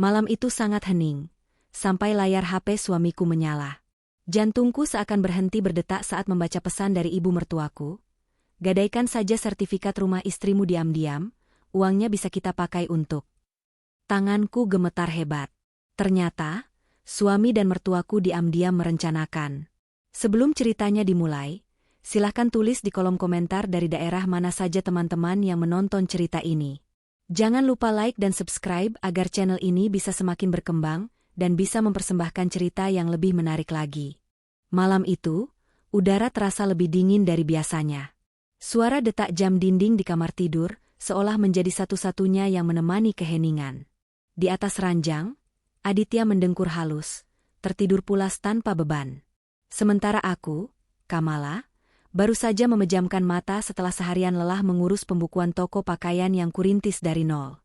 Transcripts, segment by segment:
Malam itu sangat hening, sampai layar HP suamiku menyala. Jantungku seakan berhenti berdetak saat membaca pesan dari ibu mertuaku. Gadaikan saja sertifikat rumah istrimu diam-diam, uangnya bisa kita pakai untuk. Tanganku gemetar hebat. Ternyata, suami dan mertuaku diam-diam merencanakan. Sebelum ceritanya dimulai, silahkan tulis di kolom komentar dari daerah mana saja teman-teman yang menonton cerita ini. Jangan lupa like dan subscribe agar channel ini bisa semakin berkembang dan bisa mempersembahkan cerita yang lebih menarik lagi. Malam itu, udara terasa lebih dingin dari biasanya. Suara detak jam dinding di kamar tidur seolah menjadi satu-satunya yang menemani keheningan. Di atas ranjang, Aditya mendengkur halus, tertidur pulas tanpa beban. Sementara aku, Kamala, baru saja memejamkan mata setelah seharian lelah mengurus pembukuan toko pakaian yang kurintis dari nol.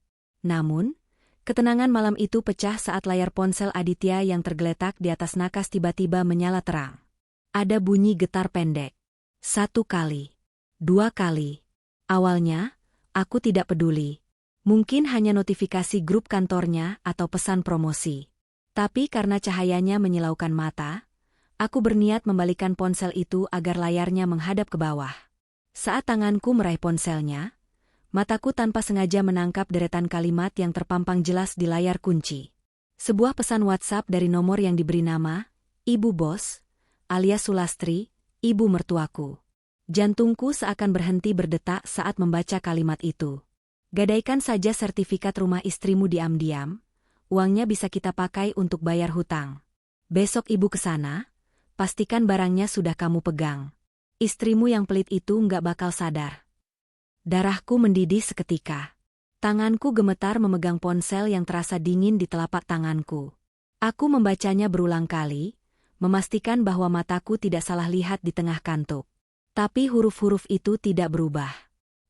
Namun, ketenangan malam itu pecah saat layar ponsel Aditya yang tergeletak di atas nakas tiba-tiba menyala terang. Ada bunyi getar pendek. 1 kali. 2 kali. Awalnya, aku tidak peduli. Mungkin hanya notifikasi grup kantornya atau pesan promosi. Tapi karena cahayanya menyilaukan mata, aku berniat membalikan ponsel itu agar layarnya menghadap ke bawah. Saat tanganku meraih ponselnya, mataku tanpa sengaja menangkap deretan kalimat yang terpampang jelas di layar kunci. Sebuah pesan WhatsApp dari nomor yang diberi nama, Ibu Bos, alias Sulastri, ibu mertuaku. Jantungku seakan berhenti berdetak saat membaca kalimat itu. Gadaikan saja sertifikat rumah istrimu diam-diam, uangnya bisa kita pakai untuk bayar hutang. Besok ibu kesana, pastikan barangnya sudah kamu pegang. Istrimu yang pelit itu nggak bakal sadar. Darahku mendidih seketika. Tanganku gemetar memegang ponsel yang terasa dingin di telapak tanganku. Aku membacanya berulang kali, memastikan bahwa mataku tidak salah lihat di tengah kantuk. Tapi huruf-huruf itu tidak berubah.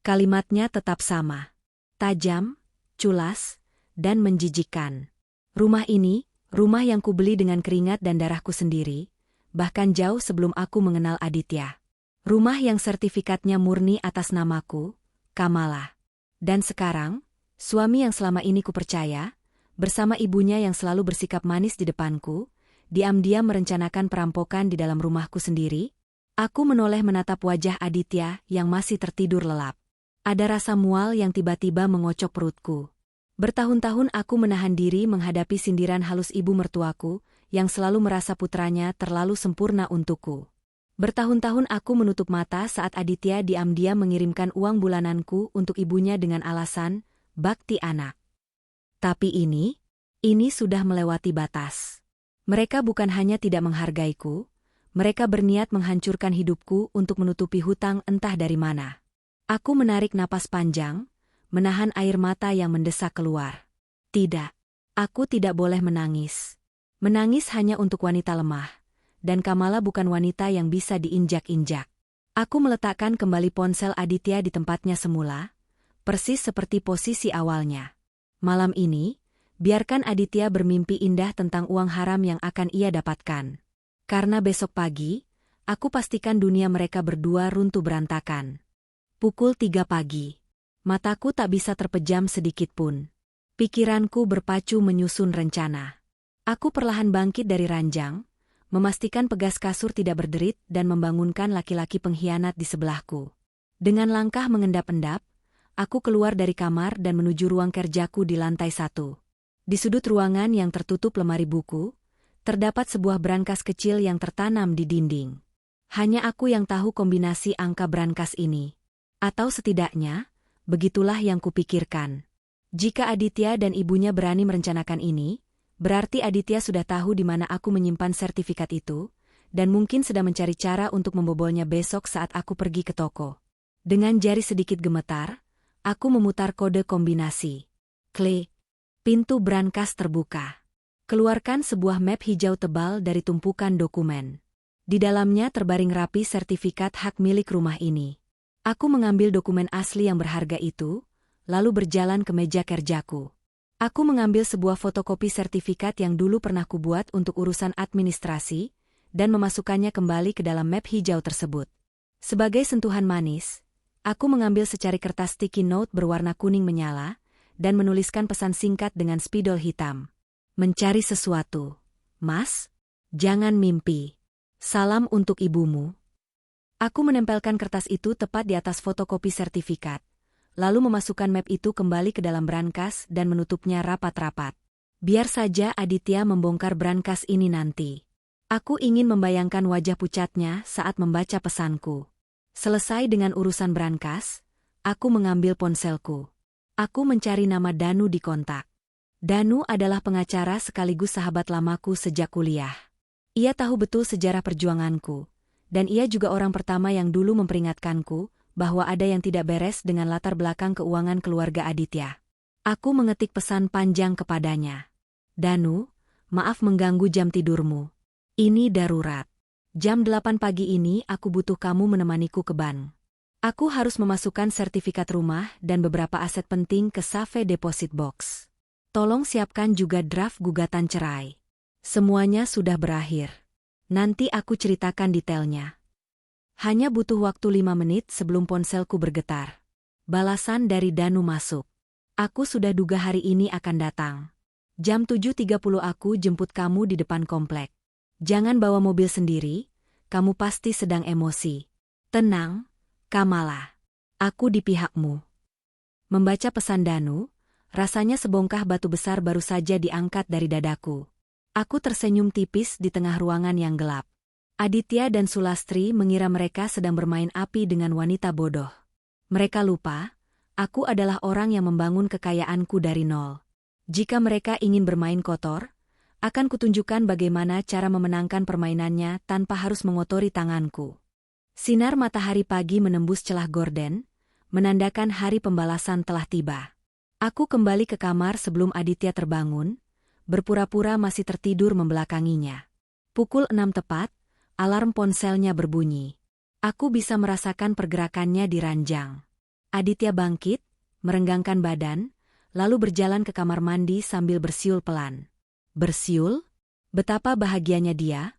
Kalimatnya tetap sama. Tajam, culas, dan menjijikkan. Rumah ini, rumah yang kubeli dengan keringat dan darahku sendiri, bahkan jauh sebelum aku mengenal Aditya. Rumah yang sertifikatnya murni atas namaku, Kamala. Dan sekarang, suami yang selama ini kupercaya, bersama ibunya yang selalu bersikap manis di depanku, diam-diam merencanakan perampokan di dalam rumahku sendiri. Aku menoleh menatap wajah Aditya yang masih tertidur lelap. Ada rasa mual yang tiba-tiba mengocok perutku. Bertahun-tahun aku menahan diri menghadapi sindiran halus ibu mertuaku, yang selalu merasa putranya terlalu sempurna untukku. Bertahun-tahun aku menutup mata saat Aditya diam-diam mengirimkan uang bulananku untuk ibunya dengan alasan, bakti anak. Tapi ini sudah melewati batas. Mereka bukan hanya tidak menghargaiku, mereka berniat menghancurkan hidupku untuk menutupi hutang entah dari mana. Aku menarik napas panjang, menahan air mata yang mendesak keluar. Tidak, aku tidak boleh menangis. Menangis hanya untuk wanita lemah, dan Kamala bukan wanita yang bisa diinjak-injak. Aku meletakkan kembali ponsel Aditya di tempatnya semula, persis seperti posisi awalnya. Malam ini, biarkan Aditya bermimpi indah tentang uang haram yang akan ia dapatkan. Karena besok pagi, aku pastikan dunia mereka berdua runtuh berantakan. Pukul 3 pagi. Mataku tak bisa terpejam sedikitpun. Pikiranku berpacu menyusun rencana. Aku perlahan bangkit dari ranjang, memastikan pegas kasur tidak berderit dan membangunkan laki-laki pengkhianat di sebelahku. Dengan langkah mengendap-endap, aku keluar dari kamar dan menuju ruang kerjaku di lantai 1. Di sudut ruangan yang tertutup lemari buku, terdapat sebuah brankas kecil yang tertanam di dinding. Hanya aku yang tahu kombinasi angka brankas ini. Atau setidaknya, begitulah yang kupikirkan. Jika Aditya dan ibunya berani merencanakan ini, berarti Aditya sudah tahu di mana aku menyimpan sertifikat itu, dan mungkin sedang mencari cara untuk membobolnya besok saat aku pergi ke toko. Dengan jari sedikit gemetar, aku memutar kode kombinasi. Klik. Pintu brankas terbuka. Keluarkan sebuah map hijau tebal dari tumpukan dokumen. Di dalamnya terbaring rapi sertifikat hak milik rumah ini. Aku mengambil dokumen asli yang berharga itu, lalu berjalan ke meja kerjaku. Aku mengambil sebuah fotokopi sertifikat yang dulu pernah kubuat untuk urusan administrasi, dan memasukkannya kembali ke dalam map hijau tersebut. Sebagai sentuhan manis, aku mengambil secari kertas sticky note berwarna kuning menyala, dan menuliskan pesan singkat dengan spidol hitam. Mencari sesuatu. Mas, jangan mimpi. Salam untuk ibumu. Aku menempelkan kertas itu tepat di atas fotokopi sertifikat, lalu memasukkan map itu kembali ke dalam brankas dan menutupnya rapat-rapat. Biar saja Aditya membongkar brankas ini nanti. Aku ingin membayangkan wajah pucatnya saat membaca pesanku. Selesai dengan urusan brankas, aku mengambil ponselku. Aku mencari nama Danu di kontak. Danu adalah pengacara sekaligus sahabat lamaku sejak kuliah. Ia tahu betul sejarah perjuanganku, dan ia juga orang pertama yang dulu memperingatkanku bahwa ada yang tidak beres dengan latar belakang keuangan keluarga Aditya. Aku mengetik pesan panjang kepadanya. Danu, maaf mengganggu jam tidurmu. Ini darurat. Jam 8 pagi ini aku butuh kamu menemaniku ke bank. Aku harus memasukkan sertifikat rumah dan beberapa aset penting ke Safe Deposit Box. Tolong siapkan juga draft gugatan cerai. Semuanya sudah berakhir. Nanti aku ceritakan detailnya. Hanya butuh waktu 5 menit sebelum ponselku bergetar. Balasan dari Danu masuk. Aku sudah duga hari ini akan datang. Jam 7.30 aku jemput kamu di depan komplek. Jangan bawa mobil sendiri, kamu pasti sedang emosi. Tenang, Kamala. Aku di pihakmu. Membaca pesan Danu, rasanya sebongkah batu besar baru saja diangkat dari dadaku. Aku tersenyum tipis di tengah ruangan yang gelap. Aditya dan Sulastri mengira mereka sedang bermain api dengan wanita bodoh. Mereka lupa, aku adalah orang yang membangun kekayaanku dari nol. Jika mereka ingin bermain kotor, akan kutunjukkan bagaimana cara memenangkan permainannya tanpa harus mengotori tanganku. Sinar matahari pagi menembus celah gorden, menandakan hari pembalasan telah tiba. Aku kembali ke kamar sebelum Aditya terbangun, berpura-pura masih tertidur membelakanginya. Pukul 6 tepat, alarm ponselnya berbunyi. Aku bisa merasakan pergerakannya di ranjang. Aditya bangkit, merenggangkan badan, lalu berjalan ke kamar mandi sambil bersiul pelan. Bersiul? Betapa bahagianya dia.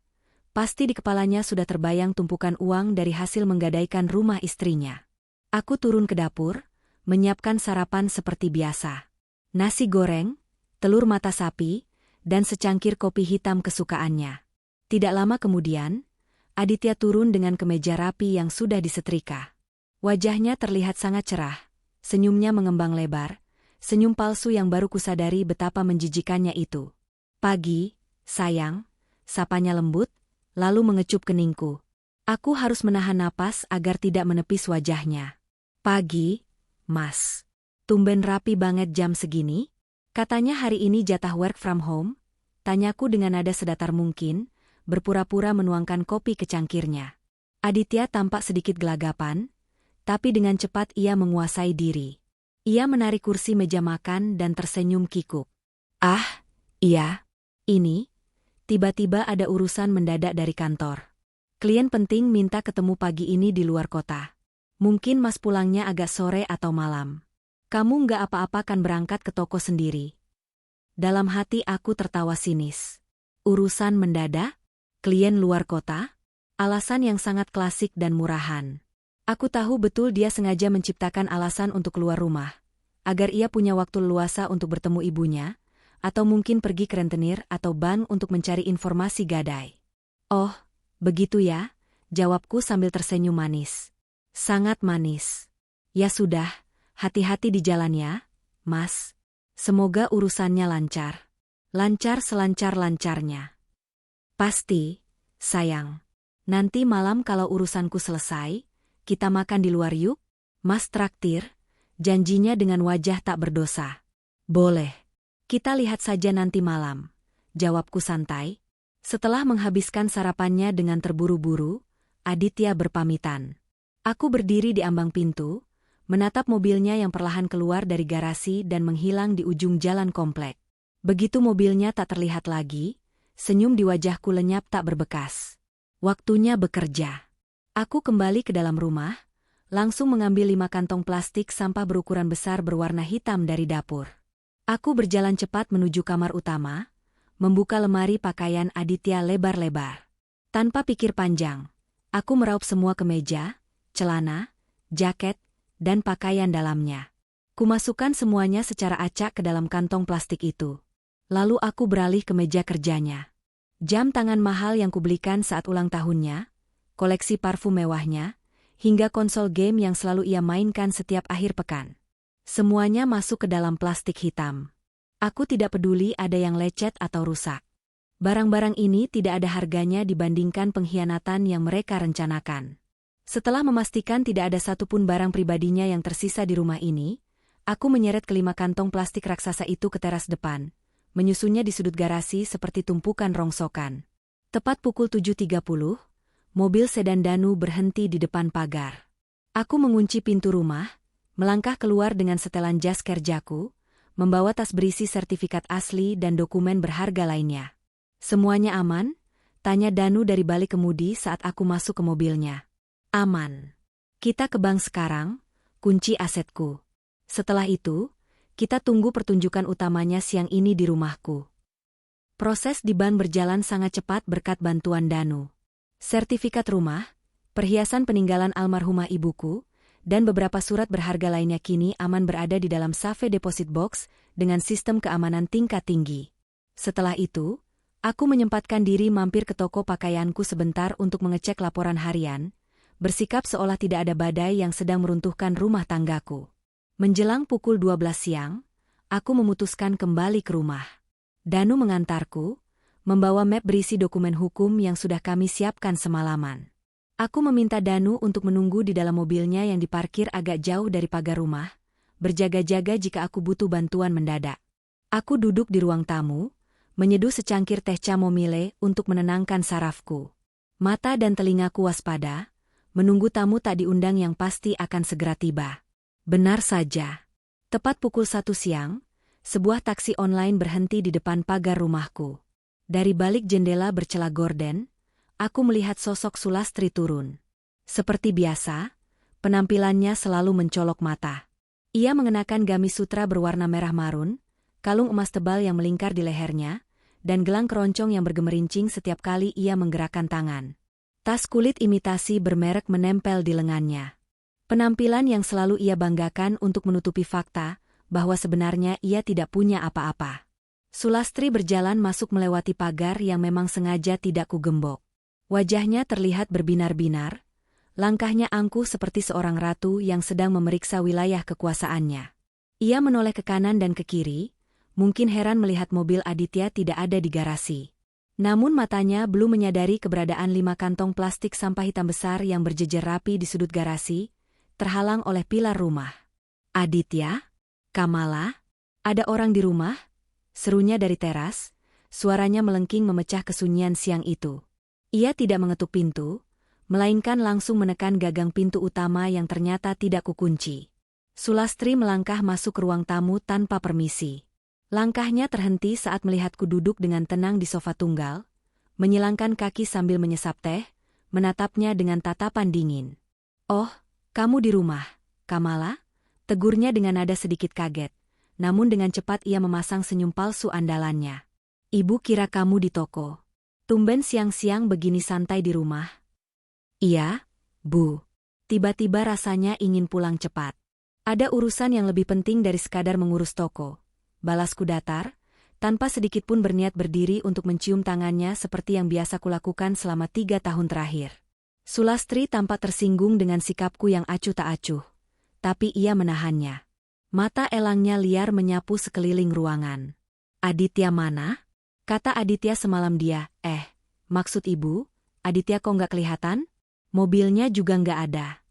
Pasti di kepalanya sudah terbayang tumpukan uang dari hasil menggadaikan rumah istrinya. Aku turun ke dapur, menyiapkan sarapan seperti biasa. Nasi goreng, telur mata sapi, dan secangkir kopi hitam kesukaannya. Tidak lama kemudian, Aditya turun dengan kemeja rapi yang sudah disetrika. Wajahnya terlihat sangat cerah, senyumnya mengembang lebar, senyum palsu yang baru kusadari betapa menjijikannya itu. Pagi, sayang, sapanya lembut, lalu mengecup keningku. Aku harus menahan napas agar tidak menepis wajahnya. Pagi, Mas. Tumben rapi banget jam segini? Katanya hari ini jatah work from home? Tanyaku dengan nada sedatar mungkin, berpura-pura menuangkan kopi ke cangkirnya. Aditya tampak sedikit gelagapan, tapi dengan cepat ia menguasai diri. Ia menarik kursi meja makan dan tersenyum kikuk. Ah, iya. Ini, tiba-tiba ada urusan mendadak dari kantor. Klien penting minta ketemu pagi ini di luar kota. Mungkin Mas pulangnya agak sore atau malam. Kamu nggak apa-apa kan berangkat ke toko sendiri? Dalam hati aku tertawa sinis. Urusan mendadak? Klien luar kota? Alasan yang sangat klasik dan murahan. Aku tahu betul dia sengaja menciptakan alasan untuk keluar rumah, agar ia punya waktu leluasa untuk bertemu ibunya, atau mungkin pergi ke rentenir atau bank untuk mencari informasi gadai. Oh, begitu ya? Jawabku sambil tersenyum manis. Sangat manis. Ya sudah, hati-hati di jalan ya, Mas. Semoga urusannya lancar. Lancar selancar-lancarnya. Pasti, sayang. Nanti malam kalau urusanku selesai, kita makan di luar yuk? Mas traktir, janjinya dengan wajah tak berdosa. Boleh. Kita lihat saja nanti malam, jawabku santai. Setelah menghabiskan sarapannya dengan terburu-buru, Aditya berpamitan. Aku berdiri di ambang pintu, menatap mobilnya yang perlahan keluar dari garasi dan menghilang di ujung jalan komplek. Begitu mobilnya tak terlihat lagi, senyum di wajahku lenyap tak berbekas. Waktunya bekerja. Aku kembali ke dalam rumah, langsung mengambil 5 kantong plastik sampah berukuran besar berwarna hitam dari dapur. Aku berjalan cepat menuju kamar utama, membuka lemari pakaian Aditya lebar-lebar. Tanpa pikir panjang, aku meraup semua kemeja, celana, jaket, dan pakaian dalamnya. Kumasukkan semuanya secara acak ke dalam kantong plastik itu. Lalu aku beralih ke meja kerjanya. Jam tangan mahal yang kubelikan saat ulang tahunnya, koleksi parfum mewahnya, hingga konsol game yang selalu ia mainkan setiap akhir pekan. Semuanya masuk ke dalam plastik hitam. Aku tidak peduli ada yang lecet atau rusak. Barang-barang ini tidak ada harganya dibandingkan pengkhianatan yang mereka rencanakan. Setelah memastikan tidak ada satupun barang pribadinya yang tersisa di rumah ini, aku menyeret kelima kantong plastik raksasa itu ke teras depan, menyusunnya di sudut garasi seperti tumpukan rongsokan. Tepat pukul 7.30, mobil sedan Danu berhenti di depan pagar. Aku mengunci pintu rumah, melangkah keluar dengan setelan jas kerjaku, membawa tas berisi sertifikat asli dan dokumen berharga lainnya. "Semuanya aman?" tanya Danu dari balik kemudi saat aku masuk ke mobilnya. "Aman. Kita ke bank sekarang, kunci asetku. Setelah itu, kita tunggu pertunjukan utamanya siang ini di rumahku." Proses di bank berjalan sangat cepat berkat bantuan Danu. Sertifikat rumah, perhiasan peninggalan almarhumah ibuku, dan beberapa surat berharga lainnya kini aman berada di dalam safe deposit box dengan sistem keamanan tingkat tinggi. Setelah itu, aku menyempatkan diri mampir ke toko pakaianku sebentar untuk mengecek laporan harian, bersikap seolah tidak ada badai yang sedang meruntuhkan rumah tanggaku. Menjelang pukul 12 siang, aku memutuskan kembali ke rumah. Danu mengantarku, membawa map berisi dokumen hukum yang sudah kami siapkan semalaman. Aku meminta Danu untuk menunggu di dalam mobilnya yang diparkir agak jauh dari pagar rumah, berjaga-jaga jika aku butuh bantuan mendadak. Aku duduk di ruang tamu, menyeduh secangkir teh chamomile untuk menenangkan sarafku. Mata dan telingaku waspada, menunggu tamu tak diundang yang pasti akan segera tiba. Benar saja. Tepat pukul 1 siang, sebuah taksi online berhenti di depan pagar rumahku. Dari balik jendela bercelah gorden, aku melihat sosok Sulastri turun. Seperti biasa, penampilannya selalu mencolok mata. Ia mengenakan gamis sutra berwarna merah marun, kalung emas tebal yang melingkar di lehernya, dan gelang keroncong yang bergemerincing setiap kali ia menggerakkan tangan. Tas kulit imitasi bermerek menempel di lengannya. Penampilan yang selalu ia banggakan untuk menutupi fakta bahwa sebenarnya ia tidak punya apa-apa. Sulastri berjalan masuk melewati pagar yang memang sengaja tidak kugembok. Wajahnya terlihat berbinar-binar, langkahnya angkuh seperti seorang ratu yang sedang memeriksa wilayah kekuasaannya. Ia menoleh ke kanan dan ke kiri, mungkin heran melihat mobil Aditya tidak ada di garasi. Namun matanya belum menyadari keberadaan 5 kantong plastik sampah hitam besar yang berjejer rapi di sudut garasi, terhalang oleh pilar rumah. "Aditya? Kamala? Ada orang di rumah?" serunya dari teras, suaranya melengking memecah kesunyian siang itu. Ia tidak mengetuk pintu, melainkan langsung menekan gagang pintu utama yang ternyata tidak kukunci. Sulastri melangkah masuk ke ruang tamu tanpa permisi. Langkahnya terhenti saat melihatku duduk dengan tenang di sofa tunggal, menyilangkan kaki sambil menyesap teh, menatapnya dengan tatapan dingin. "Oh, kamu di rumah, Kamala?" tegurnya dengan nada sedikit kaget, namun dengan cepat ia memasang senyum palsu andalannya. "Ibu kira kamu di toko. Tumben siang-siang begini santai di rumah." "Iya, Bu. Tiba-tiba rasanya ingin pulang cepat. Ada urusan yang lebih penting dari sekadar mengurus toko," balasku datar, tanpa sedikit pun berniat berdiri untuk mencium tangannya seperti yang biasa kulakukan selama 3 tahun terakhir. Sulastri tampak tersinggung dengan sikapku yang acuh tak acuh, tapi ia menahannya. Mata elangnya liar menyapu sekeliling ruangan. "Aditya mana?" kata Aditya semalam dia. Maksud ibu, Aditya kok nggak kelihatan? Mobilnya juga nggak ada."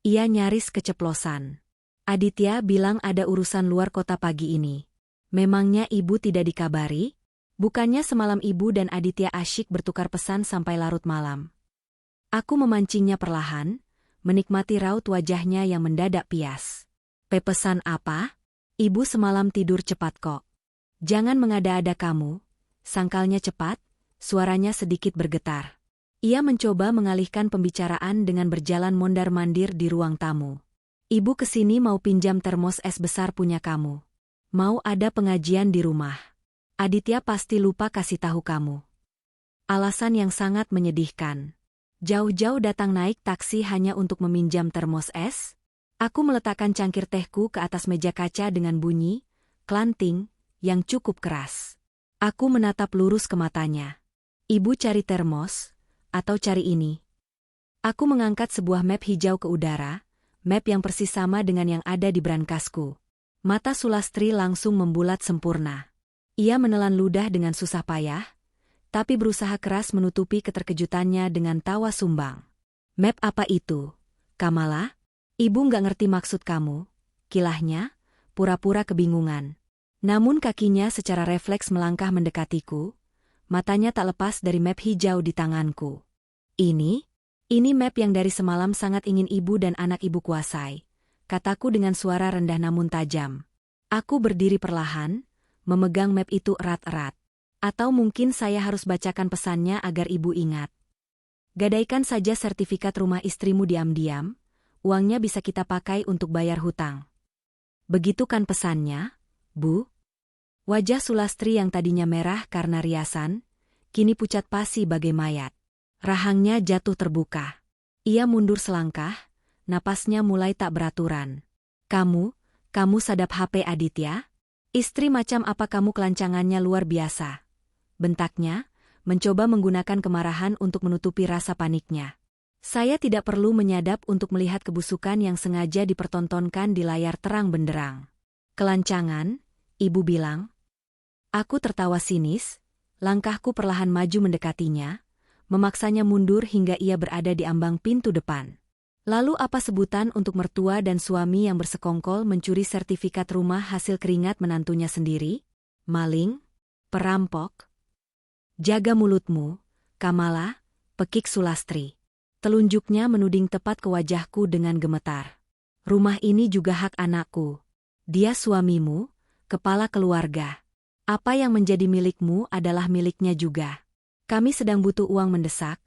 Ia nyaris keceplosan. "Aditya bilang ada urusan luar kota pagi ini. Memangnya ibu tidak dikabari? Bukannya semalam ibu dan Aditya asyik bertukar pesan sampai larut malam?" Aku memancingnya perlahan, menikmati raut wajahnya yang mendadak pias. "Pesan apa? Ibu semalam tidur cepat kok." "Jangan mengada-ada kamu," sangkalnya cepat, suaranya sedikit bergetar. Ia mencoba mengalihkan pembicaraan dengan berjalan mondar-mandir di ruang tamu. "Ibu kesini mau pinjam termos es besar punya kamu. Mau ada pengajian di rumah. Aditya pasti lupa kasih tahu kamu." Alasan yang sangat menyedihkan. Jauh-jauh datang naik taksi hanya untuk meminjam termos es? Aku meletakkan cangkir tehku ke atas meja kaca dengan bunyi, klanting, yang cukup keras. Aku menatap lurus ke matanya. Ibu cari termos, atau cari ini? Aku mengangkat sebuah map hijau ke udara, map yang persis sama dengan yang ada di brankasku. Mata Sulastri langsung membulat sempurna. Ia menelan ludah dengan susah payah, tapi berusaha keras menutupi keterkejutannya dengan tawa sumbang. Map apa itu, Kamala? Ibu nggak ngerti maksud kamu, kilahnya, pura-pura kebingungan. Namun kakinya secara refleks melangkah mendekatiku, matanya tak lepas dari map hijau di tanganku. Ini map yang dari semalam sangat ingin ibu dan anak ibu kuasai, kataku dengan suara rendah namun tajam. Aku berdiri perlahan, memegang map itu erat-erat. Atau mungkin saya harus bacakan pesannya agar ibu ingat. Gadaikan saja sertifikat rumah istrimu diam-diam, uangnya bisa kita pakai untuk bayar hutang. Begitu kan pesannya, Bu? Wajah Sulastri yang tadinya merah karena riasan, kini pucat pasi bagai mayat. Rahangnya jatuh terbuka. Ia mundur selangkah, napasnya mulai tak beraturan. Kamu sadap HP Aditya? Istri macam apa kamu, kelancangannya luar biasa. Bentaknya, mencoba menggunakan kemarahan untuk menutupi rasa paniknya. Saya tidak perlu menyadap untuk melihat kebusukan yang sengaja dipertontonkan di layar terang benderang. Kelancangan, ibu bilang. Aku tertawa sinis, langkahku perlahan maju mendekatinya, memaksanya mundur hingga ia berada di ambang pintu depan. Lalu apa sebutan untuk mertua dan suami yang bersekongkol mencuri sertifikat rumah hasil keringat menantunya sendiri? Maling? Perampok? Jaga mulutmu, Kamala, pekik Sulastri. Telunjuknya menuding tepat ke wajahku dengan gemetar. Rumah ini juga hak anakku. Dia suamimu, kepala keluarga. Apa yang menjadi milikmu adalah miliknya juga. Kami sedang butuh uang mendesak,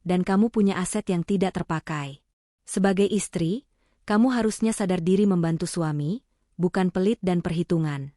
dan kamu punya aset yang tidak terpakai. Sebagai istri, kamu harusnya sadar diri membantu suami, bukan pelit dan perhitungan.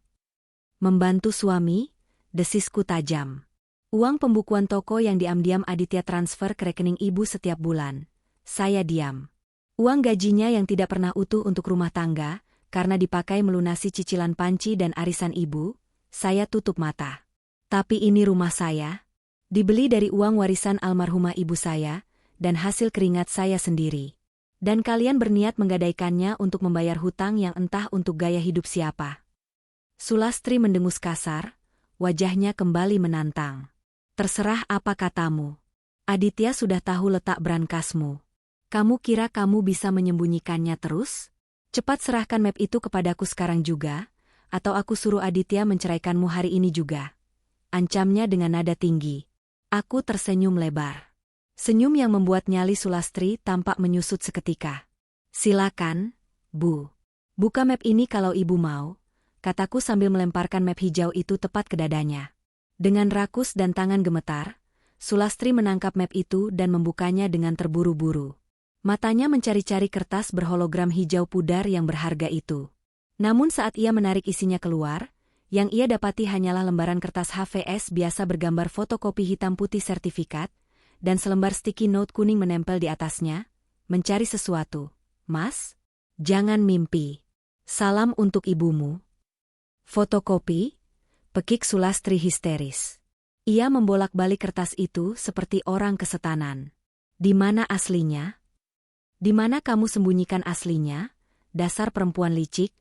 Membantu suami? Desisku tajam. Uang pembukuan toko yang diam-diam Aditya transfer ke rekening ibu setiap bulan. Saya diam. Uang gajinya yang tidak pernah utuh untuk rumah tangga, karena dipakai melunasi cicilan panci dan arisan ibu, saya tutup mata. Tapi ini rumah saya. Dibeli dari uang warisan almarhumah ibu saya, dan hasil keringat saya sendiri. Dan kalian berniat menggadaikannya untuk membayar hutang yang entah untuk gaya hidup siapa. Sulastri mendengus kasar, wajahnya kembali menantang. Terserah apa katamu. Aditya sudah tahu letak brankasmu. Kamu kira kamu bisa menyembunyikannya terus? Cepat serahkan map itu kepadaku sekarang juga, atau aku suruh Aditya menceraikanmu hari ini juga. Ancamnya dengan nada tinggi. Aku tersenyum lebar. Senyum yang membuat nyali Sulastri tampak menyusut seketika. Silakan, Bu. Buka map ini kalau ibu mau, kataku sambil melemparkan map hijau itu tepat ke dadanya. Dengan rakus dan tangan gemetar, Sulastri menangkap map itu dan membukanya dengan terburu-buru. Matanya mencari-cari kertas berhologram hijau pudar yang berharga itu. Namun saat ia menarik isinya keluar, yang ia dapati hanyalah lembaran kertas HVS biasa bergambar fotokopi hitam putih sertifikat, dan selembar sticky note kuning menempel di atasnya. Mencari sesuatu, Mas? Jangan mimpi. Salam untuk ibumu. Fotokopi? Pekik Sulastri histeris. Ia membolak-balik kertas itu seperti orang kesetanan. Di mana aslinya? Di mana kamu sembunyikan aslinya, dasar perempuan licik?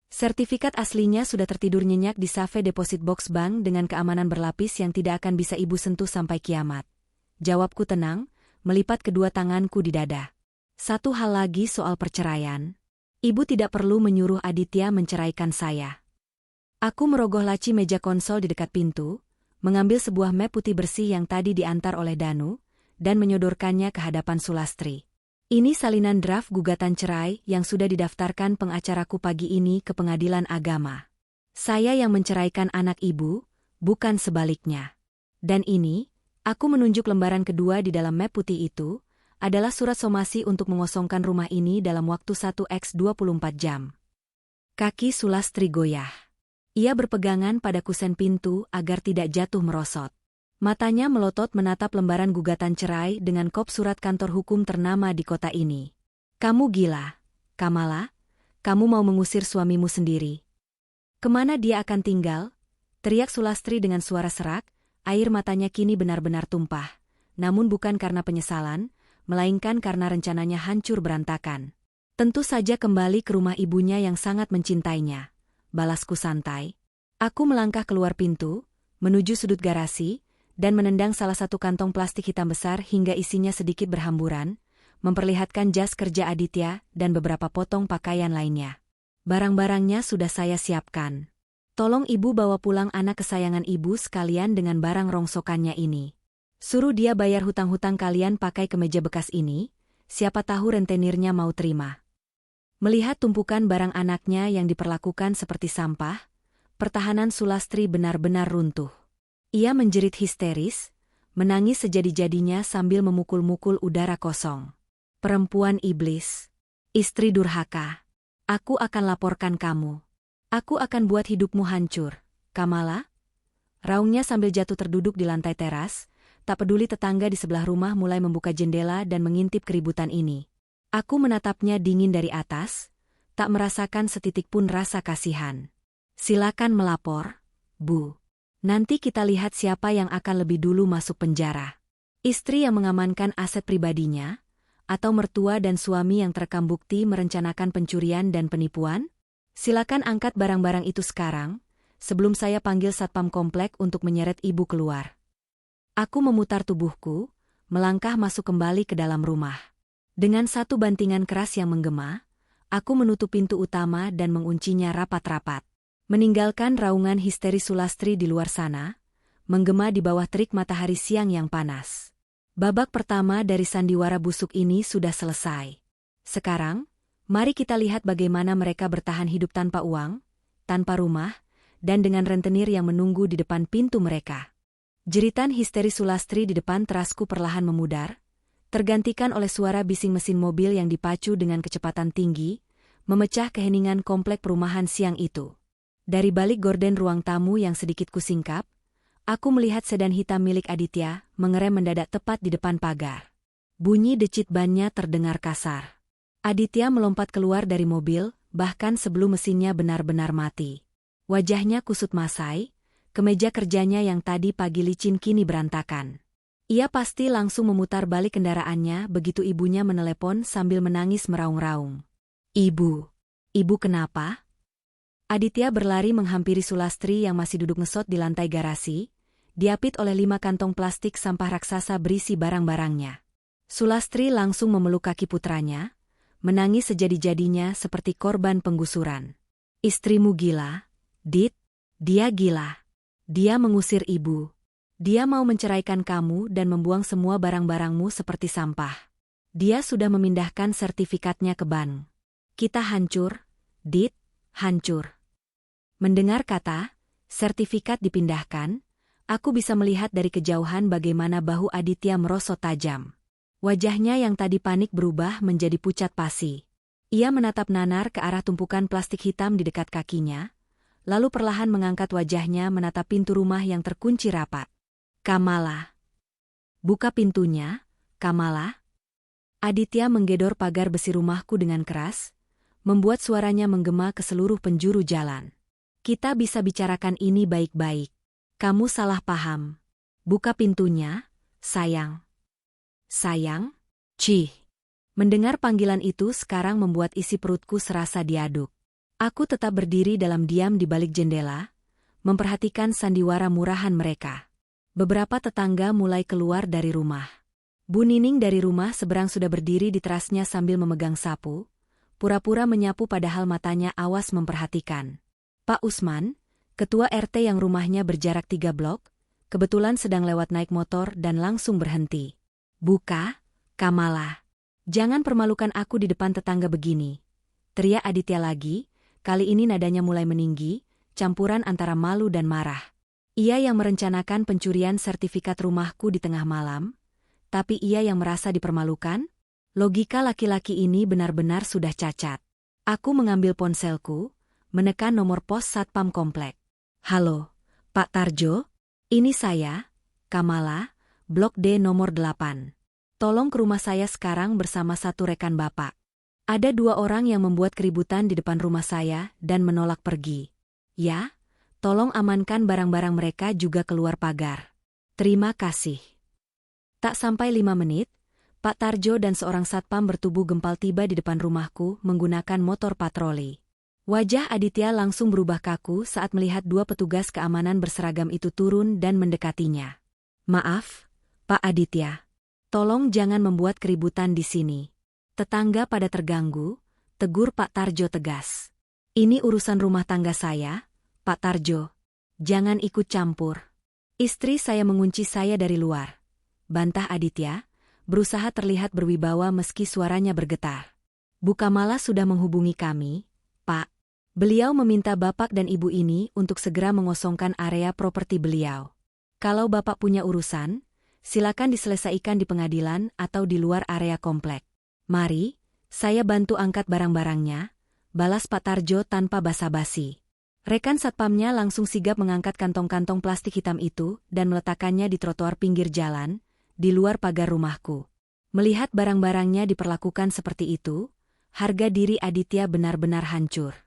Sertifikat aslinya sudah tertidur nyenyak di safe deposit box bank dengan keamanan berlapis yang tidak akan bisa ibu sentuh sampai kiamat. Jawabku tenang, melipat kedua tanganku di dada. Satu hal lagi soal perceraian. Ibu tidak perlu menyuruh Aditya menceraikan saya. Aku merogoh laci meja konsol di dekat pintu, mengambil sebuah map putih bersih yang tadi diantar oleh Danu, dan menyodorkannya ke hadapan Sulastri. Ini salinan draft gugatan cerai yang sudah didaftarkan pengacaraku pagi ini ke pengadilan agama. Saya yang menceraikan anak ibu, bukan sebaliknya. Dan ini, aku menunjuk lembaran kedua di dalam map putih itu, adalah surat somasi untuk mengosongkan rumah ini dalam waktu 1x24 jam. Kaki Sulastri goyah. Ia berpegangan pada kusen pintu agar tidak jatuh merosot. Matanya melotot menatap lembaran gugatan cerai dengan kop surat kantor hukum ternama di kota ini. Kamu gila, Kamala? Kamu mau mengusir suamimu sendiri? Kemana dia akan tinggal? Teriak Sulastri dengan suara serak, air matanya kini benar-benar tumpah. Namun bukan karena penyesalan, melainkan karena rencananya hancur berantakan. Tentu saja kembali ke rumah ibunya yang sangat mencintainya. Balasku santai. Aku melangkah keluar pintu, menuju sudut garasi, dan menendang salah satu kantong plastik hitam besar hingga isinya sedikit berhamburan, memperlihatkan jas kerja Aditya dan beberapa potong pakaian lainnya. Barang-barangnya sudah saya siapkan. Tolong ibu bawa pulang anak kesayangan ibu sekalian dengan barang rongsokannya ini. Suruh dia bayar hutang-hutang kalian pakai kemeja bekas ini, siapa tahu rentenirnya mau terima. Melihat tumpukan barang anaknya yang diperlakukan seperti sampah, pertahanan Sulastri benar-benar runtuh. Ia menjerit histeris, menangis sejadi-jadinya sambil memukul-mukul udara kosong. Perempuan iblis. Istri durhaka. Aku akan laporkan kamu. Aku akan buat hidupmu hancur, Kamala. Raungnya sambil jatuh terduduk di lantai teras, tak peduli tetangga di sebelah rumah mulai membuka jendela dan mengintip keributan ini. Aku menatapnya dingin dari atas, tak merasakan setitik pun rasa kasihan. Silakan melapor, Bu. Nanti kita lihat siapa yang akan lebih dulu masuk penjara. Istri yang mengamankan aset pribadinya, atau mertua dan suami yang terekam bukti merencanakan pencurian dan penipuan? Silakan angkat barang-barang itu sekarang, sebelum saya panggil satpam komplek untuk menyeret ibu keluar. Aku memutar tubuhku, melangkah masuk kembali ke dalam rumah. Dengan satu bantingan keras yang menggema, aku menutup pintu utama dan menguncinya rapat-rapat. Meninggalkan raungan histeri Sulastri di luar sana, menggema di bawah terik matahari siang yang panas. Babak pertama dari sandiwara busuk ini sudah selesai. Sekarang, mari kita lihat bagaimana mereka bertahan hidup tanpa uang, tanpa rumah, dan dengan rentenir yang menunggu di depan pintu mereka. Jeritan histeri Sulastri di depan terasku perlahan memudar, tergantikan oleh suara bising mesin mobil yang dipacu dengan kecepatan tinggi, memecah keheningan komplek perumahan siang itu. Dari balik gorden ruang tamu yang sedikit kusingkap, aku melihat sedan hitam milik Aditya mengerem mendadak tepat di depan pagar. Bunyi decit bannya terdengar kasar. Aditya melompat keluar dari mobil, bahkan sebelum mesinnya benar-benar mati. Wajahnya kusut masai, kemeja kerjanya yang tadi pagi licin kini berantakan. Ia pasti langsung memutar balik kendaraannya begitu ibunya menelepon sambil menangis meraung-raung. Ibu kenapa? Aditya berlari menghampiri Sulastri yang masih duduk ngesot di lantai garasi, diapit oleh 5 kantong plastik sampah raksasa berisi barang-barangnya. Sulastri langsung memeluk kaki putranya, menangis sejadi-jadinya seperti korban penggusuran. Istrimu gila, Dit, dia gila. Dia mengusir ibu. Dia mau menceraikan kamu dan membuang semua barang-barangmu seperti sampah. Dia sudah memindahkan sertifikatnya ke bank. Kita hancur, Dit, hancur. Mendengar kata, sertifikat dipindahkan, aku bisa melihat dari kejauhan bagaimana bahu Aditya merosot tajam. Wajahnya yang tadi panik berubah menjadi pucat pasi. Ia menatap nanar ke arah tumpukan plastik hitam di dekat kakinya, lalu perlahan mengangkat wajahnya menatap pintu rumah yang terkunci rapat. Kamala. Buka pintunya, Kamala. Aditya menggedor pagar besi rumahku dengan keras, membuat suaranya menggema ke seluruh penjuru jalan. Kita bisa bicarakan ini baik-baik. Kamu salah paham. Buka pintunya, sayang. Sayang? Cih. Mendengar panggilan itu sekarang membuat isi perutku serasa diaduk. Aku tetap berdiri dalam diam di balik jendela, memperhatikan sandiwara murahan mereka. Beberapa tetangga mulai keluar dari rumah. Bu Nining dari rumah seberang sudah berdiri di terasnya sambil memegang sapu, pura-pura menyapu padahal matanya awas memperhatikan. Pak Usman, ketua RT yang rumahnya berjarak 3 blok, kebetulan sedang lewat naik motor dan langsung berhenti. Buka, Kamala. Jangan permalukan aku di depan tetangga begini. Teriak Aditya lagi, kali ini nadanya mulai meninggi, campuran antara malu dan marah. Ia yang merencanakan pencurian sertifikat rumahku di tengah malam, tapi ia yang merasa dipermalukan? Logika laki-laki ini benar-benar sudah cacat. Aku mengambil ponselku, menekan nomor pos satpam komplek. Halo, Pak Tarjo? Ini saya, Kamala, Blok D nomor 8. Tolong ke rumah saya sekarang bersama satu rekan Bapak. Ada 2 orang yang membuat keributan di depan rumah saya dan menolak pergi. Ya, Tolong amankan barang-barang mereka juga keluar pagar. Terima kasih. Tak sampai 5 menit, Pak Tarjo dan seorang satpam bertubuh gempal tiba di depan rumahku menggunakan motor patroli. Wajah Aditya langsung berubah kaku saat melihat dua petugas keamanan berseragam itu turun dan mendekatinya. Maaf, Pak Aditya. Tolong jangan membuat keributan di sini. Tetangga pada terganggu, tegur Pak Tarjo tegas. Ini urusan rumah tangga saya, Pak Tarjo. Jangan ikut campur. Istri saya mengunci saya dari luar. Bantah Aditya, berusaha terlihat berwibawa meski suaranya bergetar. Bu Kamala sudah menghubungi kami, Pak. Beliau meminta Bapak dan Ibu ini untuk segera mengosongkan area properti beliau. Kalau Bapak punya urusan, silakan diselesaikan di pengadilan atau di luar area komplek. Mari, saya bantu angkat barang-barangnya, balas Pak Tarjo tanpa basa-basi. Rekan satpamnya langsung sigap mengangkat kantong-kantong plastik hitam itu dan meletakkannya di trotoar pinggir jalan, di luar pagar rumahku. Melihat barang-barangnya diperlakukan seperti itu, harga diri Aditya benar-benar hancur.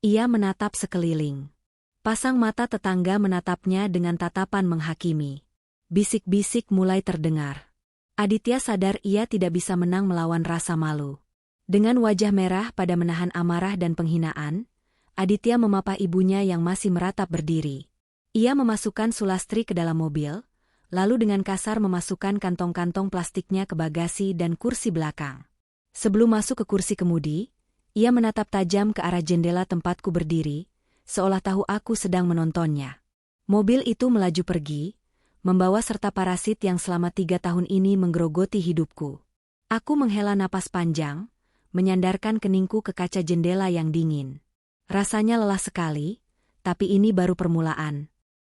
Ia menatap sekeliling. Pasang mata tetangga menatapnya dengan tatapan menghakimi. Bisik-bisik mulai terdengar. Aditya sadar ia tidak bisa menang melawan rasa malu. Dengan wajah merah pada menahan amarah dan penghinaan, Aditya memapah ibunya yang masih meratap berdiri. Ia memasukkan Sulastri ke dalam mobil, lalu dengan kasar memasukkan kantong-kantong plastiknya ke bagasi dan kursi belakang. Sebelum masuk ke kursi kemudi, ia menatap tajam ke arah jendela tempatku berdiri, seolah tahu aku sedang menontonnya. Mobil itu melaju pergi, membawa serta parasit yang selama 3 tahun ini menggerogoti hidupku. Aku menghela napas panjang, menyandarkan keningku ke kaca jendela yang dingin. Rasanya lelah sekali, tapi ini baru permulaan.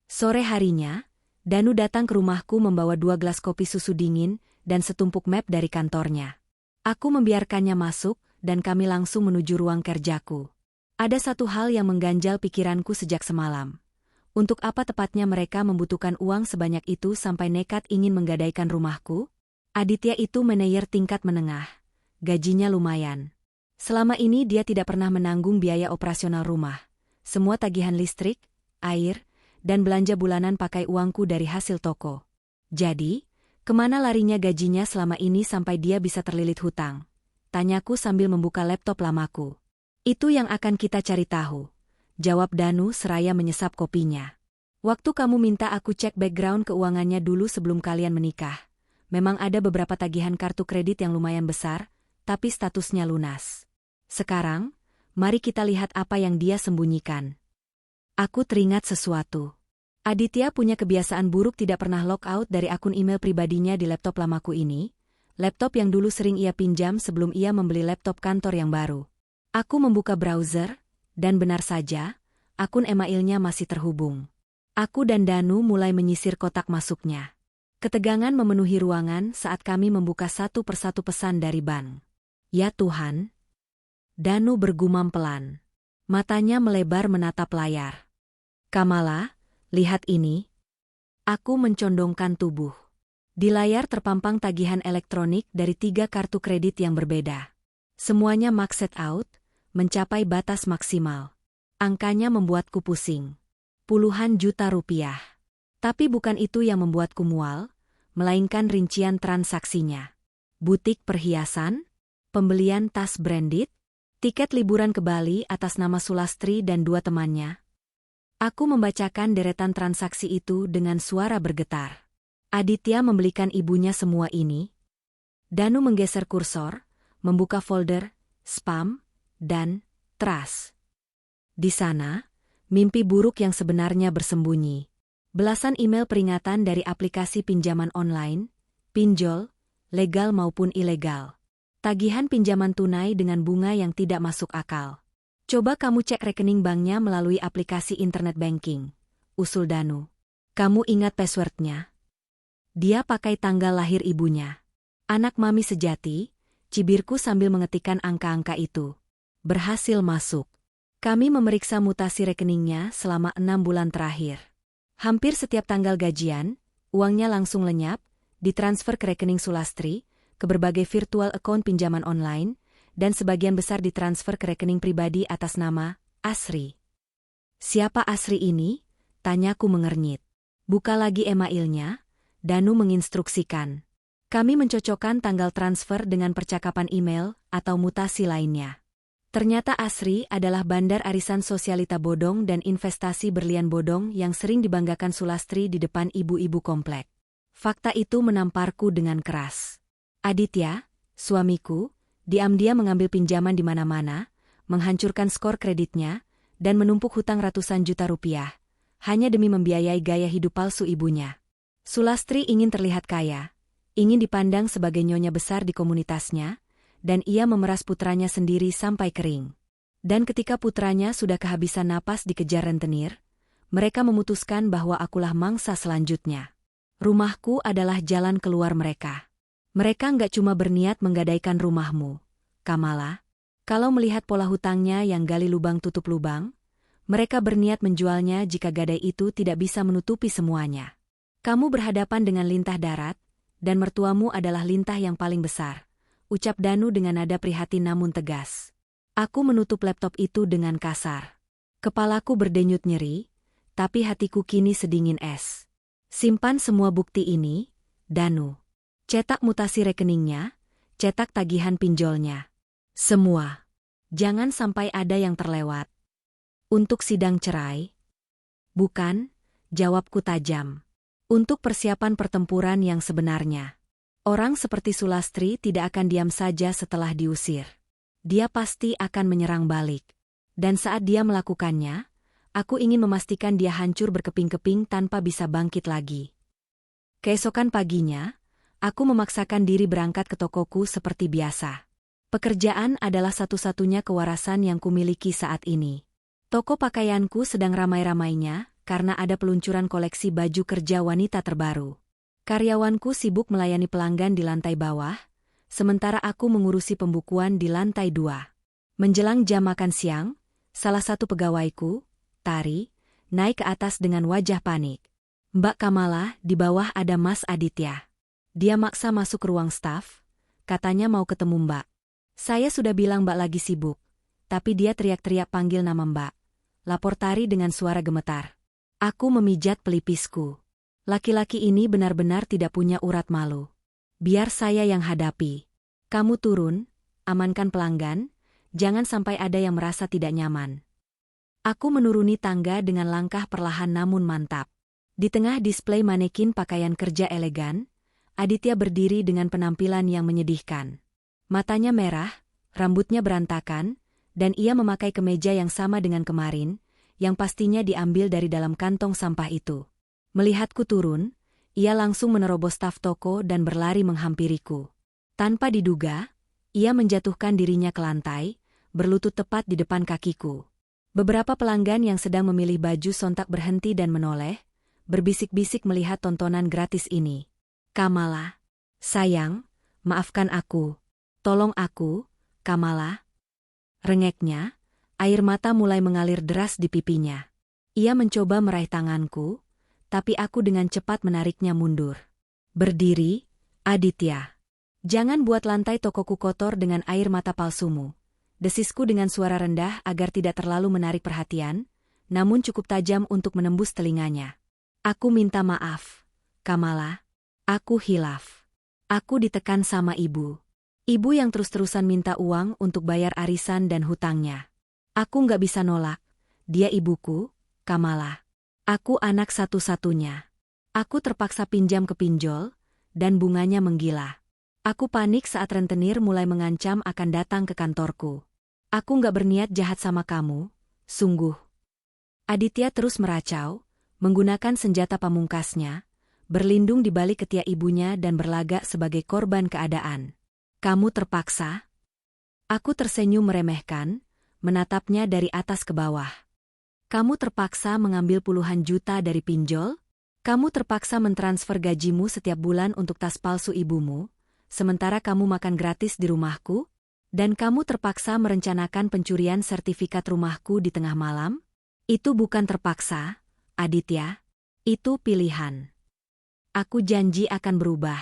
Sore harinya, Danu datang ke rumahku membawa 2 gelas kopi susu dingin dan setumpuk map dari kantornya. Aku membiarkannya masuk, dan kami langsung menuju ruang kerjaku. Ada satu hal yang mengganjal pikiranku sejak semalam. Untuk apa tepatnya mereka membutuhkan uang sebanyak itu sampai nekat ingin menggadaikan rumahku? Aditya itu manajer tingkat menengah. Gajinya lumayan. Selama ini dia tidak pernah menanggung biaya operasional rumah. Semua tagihan listrik, air, dan belanja bulanan pakai uangku dari hasil toko. Jadi, kemana larinya gajinya selama ini sampai dia bisa terlilit hutang? Tanyaku sambil membuka laptop lamaku. Itu yang akan kita cari tahu, jawab Danu seraya menyesap kopinya. Waktu kamu minta aku cek background keuangannya dulu sebelum kalian menikah. Memang ada beberapa tagihan kartu kredit yang lumayan besar, tapi statusnya lunas. Sekarang, mari kita lihat apa yang dia sembunyikan. Aku teringat sesuatu. Aditya punya kebiasaan buruk tidak pernah logout dari akun email pribadinya di laptop lamaku ini, laptop yang dulu sering ia pinjam sebelum ia membeli laptop kantor yang baru. Aku membuka browser, dan benar saja, akun emailnya masih terhubung. Aku dan Danu mulai menyisir kotak masuknya. Ketegangan memenuhi ruangan saat kami membuka satu persatu pesan dari bank. Ya Tuhan! Danu bergumam pelan. Matanya melebar menatap layar. Kamala, lihat ini. Aku mencondongkan tubuh. Di layar terpampang tagihan elektronik dari 3 kartu kredit yang berbeda. Semuanya maxed out, mencapai batas maksimal. Angkanya membuatku pusing. Puluhan juta rupiah. Tapi bukan itu yang membuatku mual, melainkan rincian transaksinya. Butik perhiasan, pembelian tas branded, tiket liburan ke Bali atas nama Sulastri dan 2 temannya. Aku membacakan deretan transaksi itu dengan suara bergetar. Aditya membelikan ibunya semua ini. Danu menggeser kursor, membuka folder, spam, dan trash. Di sana, mimpi buruk yang sebenarnya bersembunyi. Belasan email peringatan dari aplikasi pinjaman online, pinjol, legal maupun ilegal. Tagihan pinjaman tunai dengan bunga yang tidak masuk akal. Coba kamu cek rekening banknya melalui aplikasi internet banking, usul Danu. Kamu ingat passwordnya? Dia pakai tanggal lahir ibunya. Anak mami sejati, cibirku sambil mengetikkan angka-angka itu. Berhasil masuk. Kami memeriksa mutasi rekeningnya selama 6 bulan terakhir. Hampir setiap tanggal gajian, uangnya langsung lenyap, ditransfer ke rekening Sulastri, ke berbagai virtual account pinjaman online, dan sebagian besar ditransfer ke rekening pribadi atas nama Asri. Siapa Asri ini? Tanyaku mengernyit. Buka lagi emailnya, Danu menginstruksikan. Kami mencocokkan tanggal transfer dengan percakapan email atau mutasi lainnya. Ternyata Asri adalah bandar arisan sosialita bodong dan investasi berlian bodong yang sering dibanggakan Sulastri di depan ibu-ibu komplek. Fakta itu menamparku dengan keras. Aditya, suamiku, diam-diam mengambil pinjaman di mana-mana, menghancurkan skor kreditnya, dan menumpuk hutang ratusan juta rupiah, hanya demi membiayai gaya hidup palsu ibunya. Sulastri ingin terlihat kaya, ingin dipandang sebagai nyonya besar di komunitasnya, dan ia memeras putranya sendiri sampai kering. Dan ketika putranya sudah kehabisan napas dikejar rentenir, mereka memutuskan bahwa akulah mangsa selanjutnya. Rumahku adalah jalan keluar mereka. Mereka nggak cuma berniat menggadaikan rumahmu, Kamala. Kalau melihat pola hutangnya yang gali lubang tutup lubang, mereka berniat menjualnya jika gadai itu tidak bisa menutupi semuanya. Kamu berhadapan dengan lintah darat, dan mertuamu adalah lintah yang paling besar, ucap Danu dengan nada prihatin namun tegas. Aku menutup laptop itu dengan kasar. Kepalaku berdenyut nyeri, tapi hatiku kini sedingin es. Simpan semua bukti ini, Danu. Cetak mutasi rekeningnya, cetak tagihan pinjolnya. Semua. Jangan sampai ada yang terlewat. Untuk sidang cerai? Bukan, jawabku tajam. Untuk persiapan pertempuran yang sebenarnya. Orang seperti Sulastri tidak akan diam saja setelah diusir. Dia pasti akan menyerang balik. Dan saat dia melakukannya, aku ingin memastikan dia hancur berkeping-keping tanpa bisa bangkit lagi. Keesokan paginya, aku memaksakan diri berangkat ke tokoku seperti biasa. Pekerjaan adalah satu-satunya kewarasan yang kumiliki saat ini. Toko pakaianku sedang ramai-ramainya karena ada peluncuran koleksi baju kerja wanita terbaru. Karyawanku sibuk melayani pelanggan di lantai bawah, sementara aku mengurusi pembukuan di lantai 2. Menjelang jam makan siang, salah satu pegawaiku, Tari, naik ke atas dengan wajah panik. Mbak Kamala, di bawah ada Mas Aditya. Dia maksa masuk ruang staf, katanya mau ketemu Mbak. Saya sudah bilang Mbak lagi sibuk, tapi dia teriak-teriak panggil nama Mbak. Lapor Tari dengan suara gemetar. Aku memijat pelipisku. Laki-laki ini benar-benar tidak punya urat malu. Biar saya yang hadapi. Kamu turun, amankan pelanggan, jangan sampai ada yang merasa tidak nyaman. Aku menuruni tangga dengan langkah perlahan namun mantap. Di tengah display manekin pakaian kerja elegan, Aditya berdiri dengan penampilan yang menyedihkan. Matanya merah, rambutnya berantakan, dan ia memakai kemeja yang sama dengan kemarin, yang pastinya diambil dari dalam kantong sampah itu. Melihatku turun, ia langsung menerobos staf toko dan berlari menghampiriku. Tanpa diduga, ia menjatuhkan dirinya ke lantai, berlutut tepat di depan kakiku. Beberapa pelanggan yang sedang memilih baju sontak berhenti dan menoleh, berbisik-bisik melihat tontonan gratis ini. Kamala, sayang, maafkan aku. Tolong aku, Kamala. Rengeknya, air mata mulai mengalir deras di pipinya. Ia mencoba meraih tanganku, tapi aku dengan cepat menariknya mundur. Berdiri, Aditya. Jangan buat lantai tokoku kotor dengan air mata palsumu. Desisku dengan suara rendah agar tidak terlalu menarik perhatian, namun cukup tajam untuk menembus telinganya. Aku minta maaf, Kamala. Aku hilaf. Aku ditekan sama ibu. Ibu yang terus-terusan minta uang untuk bayar arisan dan hutangnya. Aku nggak bisa nolak. Dia ibuku, Kamala. Aku anak satu-satunya. Aku terpaksa pinjam ke pinjol, dan bunganya menggila. Aku panik saat rentenir mulai mengancam akan datang ke kantorku. Aku nggak berniat jahat sama kamu, sungguh. Aditya terus meracau, menggunakan senjata pamungkasnya, berlindung di balik ketiak ibunya dan berlagak sebagai korban keadaan. Kamu terpaksa? Aku tersenyum meremehkan, menatapnya dari atas ke bawah. Kamu terpaksa mengambil puluhan juta dari pinjol? Kamu terpaksa mentransfer gajimu setiap bulan untuk tas palsu ibumu, sementara kamu makan gratis di rumahku? Dan kamu terpaksa merencanakan pencurian sertifikat rumahku di tengah malam? Itu bukan terpaksa, Aditya. Itu pilihan. Aku janji akan berubah.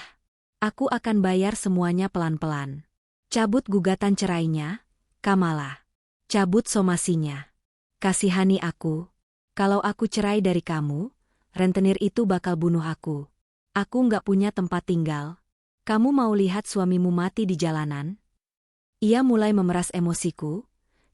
Aku akan bayar semuanya pelan-pelan. Cabut gugatan cerainya, Kamala. Cabut somasinya. Kasihani aku, Kalau aku cerai dari kamu, rentenir itu bakal bunuh aku. Aku nggak punya tempat tinggal. Kamu mau lihat suamimu mati di jalanan? Ia mulai memeras emosiku,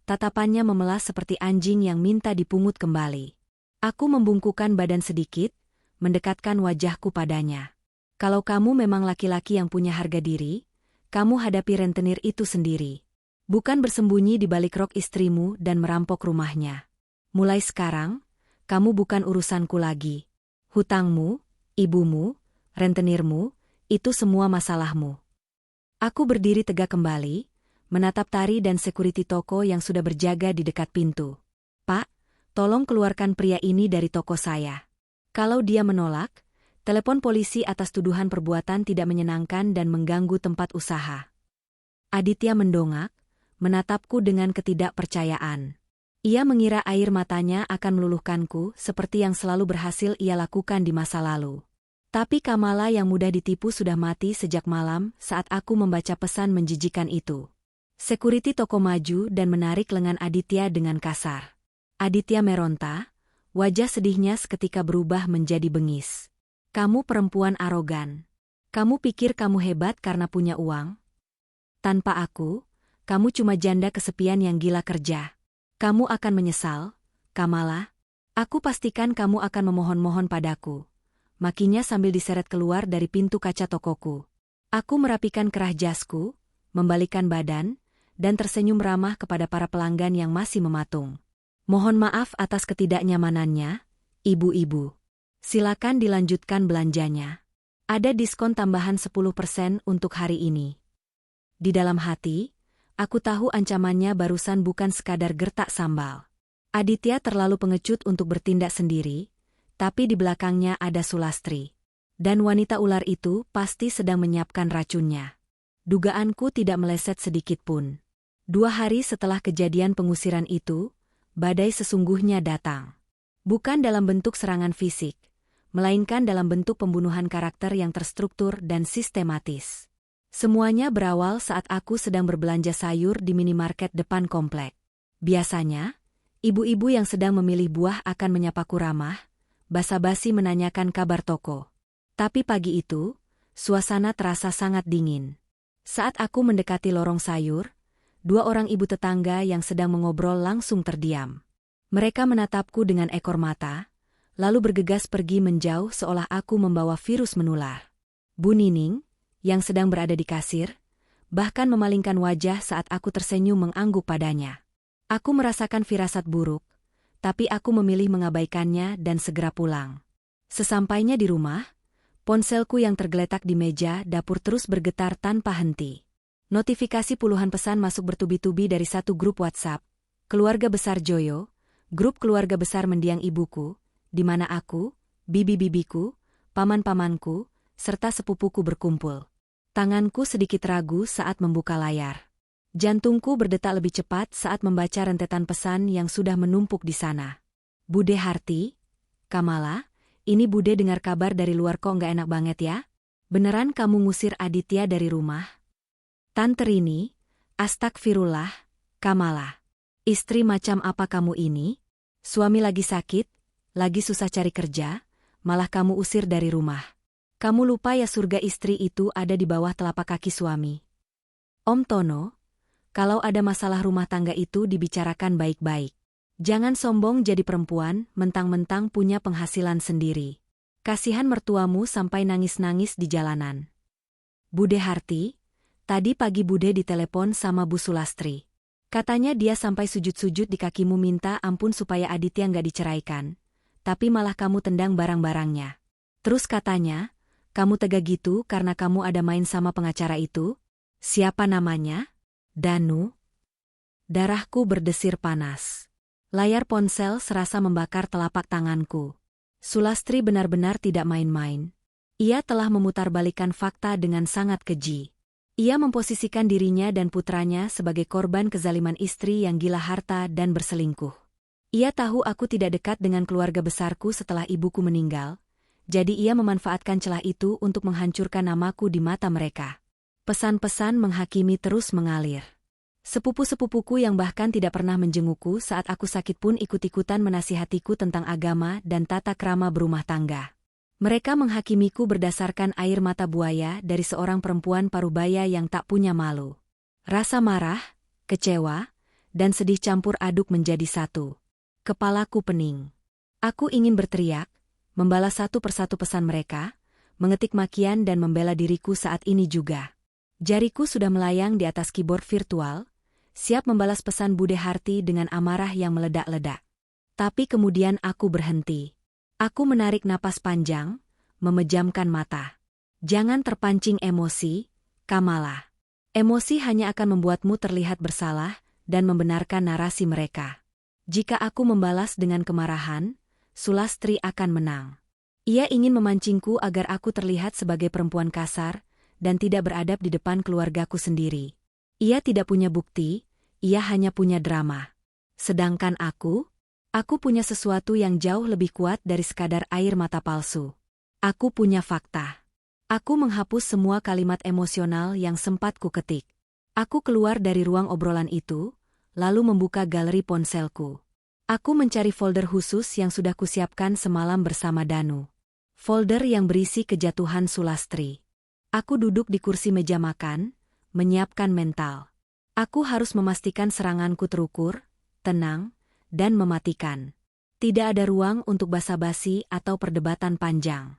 tatapannya memelas seperti anjing yang minta dipungut kembali. Aku membungkukkan badan sedikit, mendekatkan wajahku padanya. Kalau kamu memang laki-laki yang punya harga diri, kamu hadapi rentenir itu sendiri. Bukan bersembunyi di balik rok istrimu dan merampok rumahnya. Mulai sekarang, kamu bukan urusanku lagi. Hutangmu, ibumu, rentenirmu, itu semua masalahmu. Aku berdiri tegak kembali, menatap Tari dan security toko yang sudah berjaga di dekat pintu. Pak, tolong keluarkan pria ini dari toko saya. Kalau dia menolak, telepon polisi atas tuduhan perbuatan tidak menyenangkan dan mengganggu tempat usaha. Aditya mendongak, menatapku dengan ketidakpercayaan. Ia mengira air matanya akan meluluhkanku seperti yang selalu berhasil ia lakukan di masa lalu. Tapi Kamala yang mudah ditipu sudah mati sejak malam saat aku membaca pesan menjijikan itu. Security toko maju dan menarik lengan Aditya dengan kasar. Aditya meronta, wajah sedihnya seketika berubah menjadi bengis. Kamu perempuan arogan. Kamu pikir kamu hebat karena punya uang? Tanpa aku, kamu cuma janda kesepian yang gila kerja. Kamu akan menyesal, Kamala. Aku pastikan kamu akan memohon-mohon padaku. Makinya sambil diseret keluar dari pintu kaca tokoku. Aku merapikan kerah jasku, membalikkan badan, dan tersenyum ramah kepada para pelanggan yang masih mematung. Mohon maaf atas ketidaknyamanannya, ibu-ibu. Silakan dilanjutkan belanjanya. Ada diskon tambahan 10% untuk hari ini. Di dalam hati, aku tahu ancamannya barusan bukan sekadar gertak sambal. Aditya terlalu pengecut untuk bertindak sendiri, tapi di belakangnya ada Sulastri. Dan wanita ular itu pasti sedang menyiapkan racunnya. Dugaanku tidak meleset sedikit pun. 2 hari setelah kejadian pengusiran itu, badai sesungguhnya datang. Bukan dalam bentuk serangan fisik, melainkan dalam bentuk pembunuhan karakter yang terstruktur dan sistematis. Semuanya berawal saat aku sedang berbelanja sayur di minimarket depan komplek. Biasanya, ibu-ibu yang sedang memilih buah akan menyapaku ramah, basa-basi menanyakan kabar toko. Tapi pagi itu, suasana terasa sangat dingin. Saat aku mendekati lorong sayur, 2 orang ibu tetangga yang sedang mengobrol langsung terdiam. Mereka menatapku dengan ekor mata, lalu bergegas pergi menjauh seolah aku membawa virus menular. Bu Nining, yang sedang berada di kasir, bahkan memalingkan wajah saat aku tersenyum mengangguk padanya. Aku merasakan firasat buruk, tapi aku memilih mengabaikannya dan segera pulang. Sesampainya di rumah, ponselku yang tergeletak di meja dapur terus bergetar tanpa henti. Notifikasi puluhan pesan masuk bertubi-tubi dari satu grup WhatsApp, keluarga besar Joyo, grup keluarga besar mendiang ibuku, di mana aku, bibi-bibiku, paman-pamanku, serta sepupuku berkumpul. Tanganku sedikit ragu saat membuka layar. Jantungku berdetak lebih cepat saat membaca rentetan pesan yang sudah menumpuk di sana. Bude Harti, Kamala, ini Bude dengar kabar dari luar kok nggak enak banget ya? Beneran kamu ngusir Aditya dari rumah? Tante Rini, astagfirullah, Kamala. Istri macam apa kamu ini? Suami lagi sakit, lagi susah cari kerja, malah kamu usir dari rumah. Kamu lupa ya surga istri itu ada di bawah telapak kaki suami. Om Tono, kalau ada masalah rumah tangga itu dibicarakan baik-baik. Jangan sombong jadi perempuan, mentang-mentang punya penghasilan sendiri. Kasihan mertuamu sampai nangis-nangis di jalanan. Bude Harti, tadi pagi Bude ditelepon sama Bu Sulastri. Katanya dia sampai sujud-sujud di kakimu minta ampun supaya Aditya nggak diceraikan, tapi malah kamu tendang barang-barangnya. Terus katanya, kamu tega gitu karena kamu ada main sama pengacara itu? Siapa namanya? Danu? Darahku berdesir panas. Layar ponsel serasa membakar telapak tanganku. Sulastri benar-benar tidak main-main. Ia telah memutarbalikkan fakta dengan sangat keji. Ia memposisikan dirinya dan putranya sebagai korban kezaliman istri yang gila harta dan berselingkuh. Ia tahu aku tidak dekat dengan keluarga besarku setelah ibuku meninggal, jadi ia memanfaatkan celah itu untuk menghancurkan namaku di mata mereka. Pesan-pesan menghakimi terus mengalir. Sepupu-sepupuku yang bahkan tidak pernah menjengukku saat aku sakit pun ikut-ikutan menasihatiku tentang agama dan tata krama berumah tangga. Mereka menghakimiku berdasarkan air mata buaya dari seorang perempuan parubaya yang tak punya malu. Rasa marah, kecewa, dan sedih campur aduk menjadi satu. Kepalaku pening. Aku ingin berteriak, membalas satu persatu pesan mereka, mengetik makian dan membela diriku saat ini juga. Jariku sudah melayang di atas keyboard virtual, siap membalas pesan Bude Harti dengan amarah yang meledak-ledak. Tapi kemudian aku berhenti. Aku menarik napas panjang, memejamkan mata. Jangan terpancing emosi, Kamala. Emosi hanya akan membuatmu terlihat bersalah dan membenarkan narasi mereka. Jika aku membalas dengan kemarahan, Sulastri akan menang. Ia ingin memancingku agar aku terlihat sebagai perempuan kasar dan tidak beradab di depan keluargaku sendiri. Ia tidak punya bukti, ia hanya punya drama. Sedangkan aku punya sesuatu yang jauh lebih kuat dari sekadar air mata palsu. Aku punya fakta. Aku menghapus semua kalimat emosional yang sempat ku ketik. Aku keluar dari ruang obrolan itu, lalu membuka galeri ponselku. Aku mencari folder khusus yang sudah kusiapkan semalam bersama Danu. Folder yang berisi kejatuhan Sulastri. Aku duduk di kursi meja makan, menyiapkan mental. Aku harus memastikan seranganku terukur, tenang, dan mematikan. Tidak ada ruang untuk basa-basi atau perdebatan panjang.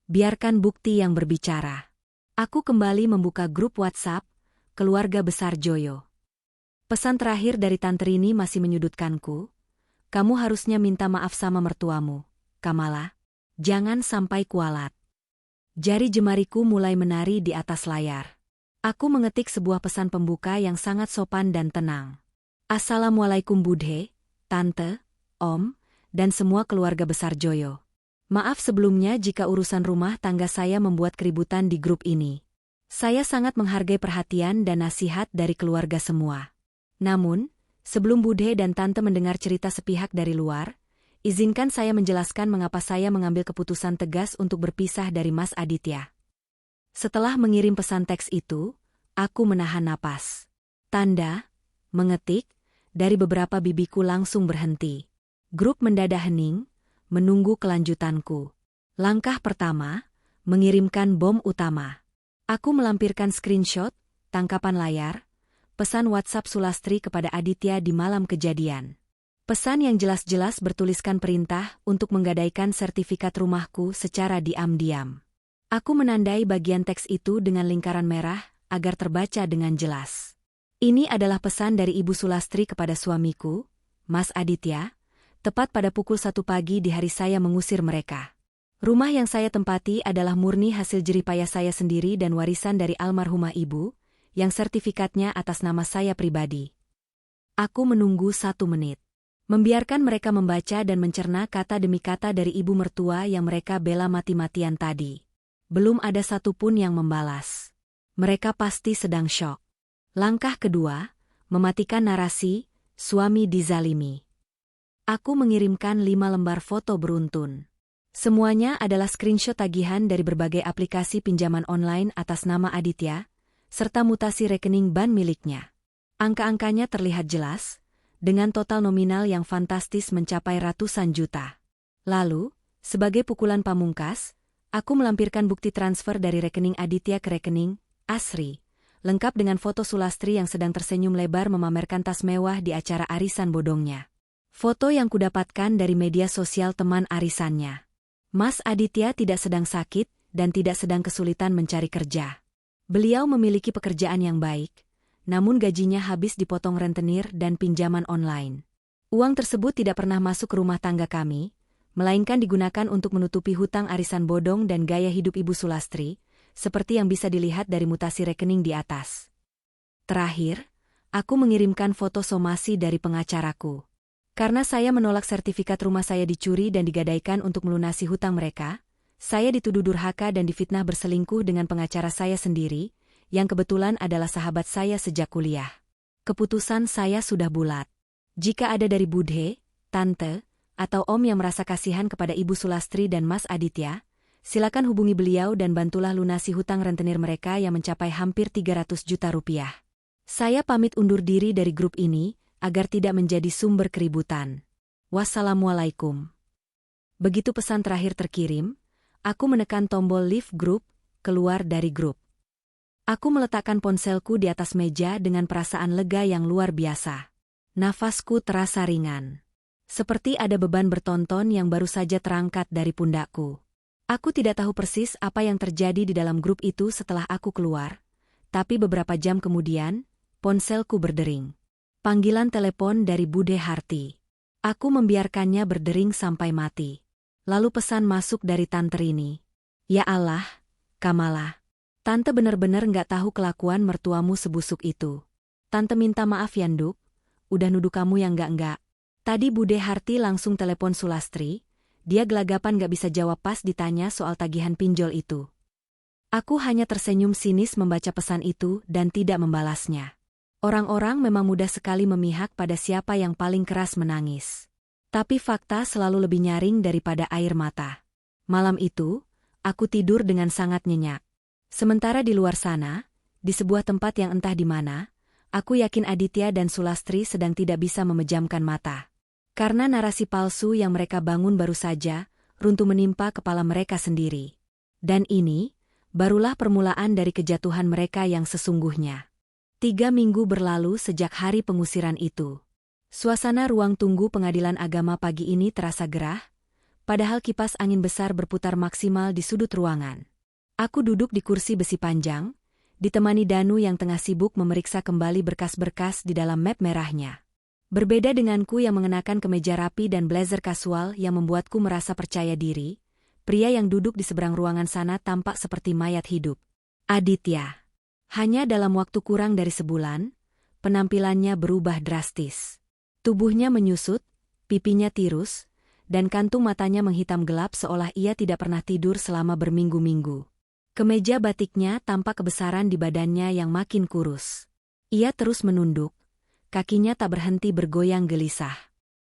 Biarkan bukti yang berbicara. Aku kembali membuka grup WhatsApp, keluarga besar Joyo. Pesan terakhir dari Tante Rini masih menyudutkanku. Kamu harusnya minta maaf sama mertuamu, Kamala. Jangan sampai kualat. Jari jemariku mulai menari di atas layar. Aku mengetik sebuah pesan pembuka yang sangat sopan dan tenang. Assalamualaikum Budhe, Tante, Om, dan semua keluarga besar Joyo. Maaf sebelumnya jika urusan rumah tangga saya membuat keributan di grup ini. Saya sangat menghargai perhatian dan nasihat dari keluarga semua. Namun, sebelum Budhe dan Tante mendengar cerita sepihak dari luar, izinkan saya menjelaskan mengapa saya mengambil keputusan tegas untuk berpisah dari Mas Aditya. Setelah mengirim pesan teks itu, aku menahan napas. Tanda, mengetik, dari beberapa bibiku langsung berhenti. Grup mendadak hening, menunggu kelanjutanku. Langkah pertama, mengirimkan bom utama. Aku melampirkan screenshot, tangkapan layar, pesan WhatsApp Sulastri kepada Aditya di malam kejadian. Pesan yang jelas-jelas bertuliskan perintah untuk menggadaikan sertifikat rumahku secara diam-diam. Aku menandai bagian teks itu dengan lingkaran merah agar terbaca dengan jelas. Ini adalah pesan dari Ibu Sulastri kepada suamiku, Mas Aditya, tepat pada pukul 1 pagi di hari saya mengusir mereka. Rumah yang saya tempati adalah murni hasil jeripayah saya sendiri dan warisan dari almarhumah ibu, yang sertifikatnya atas nama saya pribadi. Aku menunggu 1 menit. Membiarkan mereka membaca dan mencerna kata demi kata dari ibu mertua yang mereka bela mati-matian tadi. Belum ada satupun yang membalas. Mereka pasti sedang syok. Langkah kedua, mematikan narasi, suami dizalimi. Aku mengirimkan 5 lembar foto beruntun. Semuanya adalah screenshot tagihan dari berbagai aplikasi pinjaman online atas nama Aditya, serta mutasi rekening bank miliknya. Angka-angkanya terlihat jelas, dengan total nominal yang fantastis mencapai ratusan juta. Lalu, sebagai pukulan pamungkas, aku melampirkan bukti transfer dari rekening Aditya ke rekening Asri, lengkap dengan foto Sulastri yang sedang tersenyum lebar memamerkan tas mewah di acara arisan bodongnya. Foto yang kudapatkan dari media sosial teman arisannya. Mas Aditya tidak sedang sakit dan tidak sedang kesulitan mencari kerja. Beliau memiliki pekerjaan yang baik, namun gajinya habis dipotong rentenir dan pinjaman online. Uang tersebut tidak pernah masuk ke rumah tangga kami, melainkan digunakan untuk menutupi hutang arisan bodong dan gaya hidup Ibu Sulastri, seperti yang bisa dilihat dari mutasi rekening di atas. Terakhir, aku mengirimkan foto somasi dari pengacaraku. Karena saya menolak sertifikat rumah saya dicuri dan digadaikan untuk melunasi hutang mereka, saya dituduh durhaka dan difitnah berselingkuh dengan pengacara saya sendiri, yang kebetulan adalah sahabat saya sejak kuliah. Keputusan saya sudah bulat. Jika ada dari Budhe, Tante, atau Om yang merasa kasihan kepada Ibu Sulastri dan Mas Aditya, silakan hubungi beliau dan bantulah lunasi hutang rentenir mereka yang mencapai hampir 300 juta rupiah. Saya pamit undur diri dari grup ini, agar tidak menjadi sumber keributan. Wassalamualaikum. Begitu pesan terakhir terkirim, aku menekan tombol leave group, keluar dari grup. Aku meletakkan ponselku di atas meja dengan perasaan lega yang luar biasa. Nafasku terasa ringan. Seperti ada beban bertonton yang baru saja terangkat dari pundakku. Aku tidak tahu persis apa yang terjadi di dalam grup itu setelah aku keluar, tapi beberapa jam kemudian, ponselku berdering. Panggilan telepon dari Bude Harti. Aku membiarkannya berdering sampai mati. Lalu pesan masuk dari Tante Rini. Ya Allah, Kamala. Tante benar-benar nggak tahu kelakuan mertuamu sebusuk itu. Tante minta maaf ya Nduk, udah nuduh kamu yang enggak-enggak. Tadi Bude Harti langsung telepon Sulastri, dia gelagapan gak bisa jawab pas ditanya soal tagihan pinjol itu. Aku hanya tersenyum sinis membaca pesan itu dan tidak membalasnya. Orang-orang memang mudah sekali memihak pada siapa yang paling keras menangis. Tapi fakta selalu lebih nyaring daripada air mata. Malam itu, aku tidur dengan sangat nyenyak. Sementara di luar sana, di sebuah tempat yang entah di mana, aku yakin Aditya dan Sulastri sedang tidak bisa memejamkan mata. Karena narasi palsu yang mereka bangun baru saja, runtuh menimpa kepala mereka sendiri. Dan ini, barulah permulaan dari kejatuhan mereka yang sesungguhnya. 3 minggu berlalu sejak hari pengusiran itu. Suasana ruang tunggu pengadilan agama pagi ini terasa gerah, padahal kipas angin besar berputar maksimal di sudut ruangan. Aku duduk di kursi besi panjang, ditemani Danu yang tengah sibuk memeriksa kembali berkas-berkas di dalam map merahnya. Berbeda denganku yang mengenakan kemeja rapi dan blazer kasual yang membuatku merasa percaya diri, pria yang duduk di seberang ruangan sana tampak seperti mayat hidup. Aditya. Hanya dalam waktu kurang dari sebulan, penampilannya berubah drastis. Tubuhnya menyusut, pipinya tirus, dan kantung matanya menghitam gelap seolah ia tidak pernah tidur selama berminggu-minggu. Kemeja batiknya tampak kebesaran di badannya yang makin kurus. Ia terus menunduk. Kakinya tak berhenti bergoyang gelisah.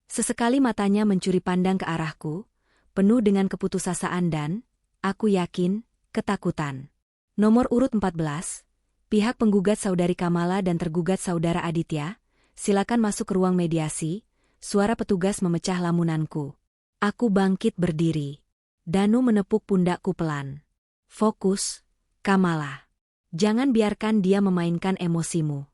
Sesekali matanya mencuri pandang ke arahku, penuh dengan keputusasaan dan, aku yakin, ketakutan. Nomor urut 14, pihak penggugat saudari Kamala dan tergugat saudara Aditya, silakan masuk ke ruang mediasi, suara petugas memecah lamunanku. Aku bangkit berdiri. Danu menepuk pundakku pelan. Fokus, Kamala. Jangan biarkan dia memainkan emosimu.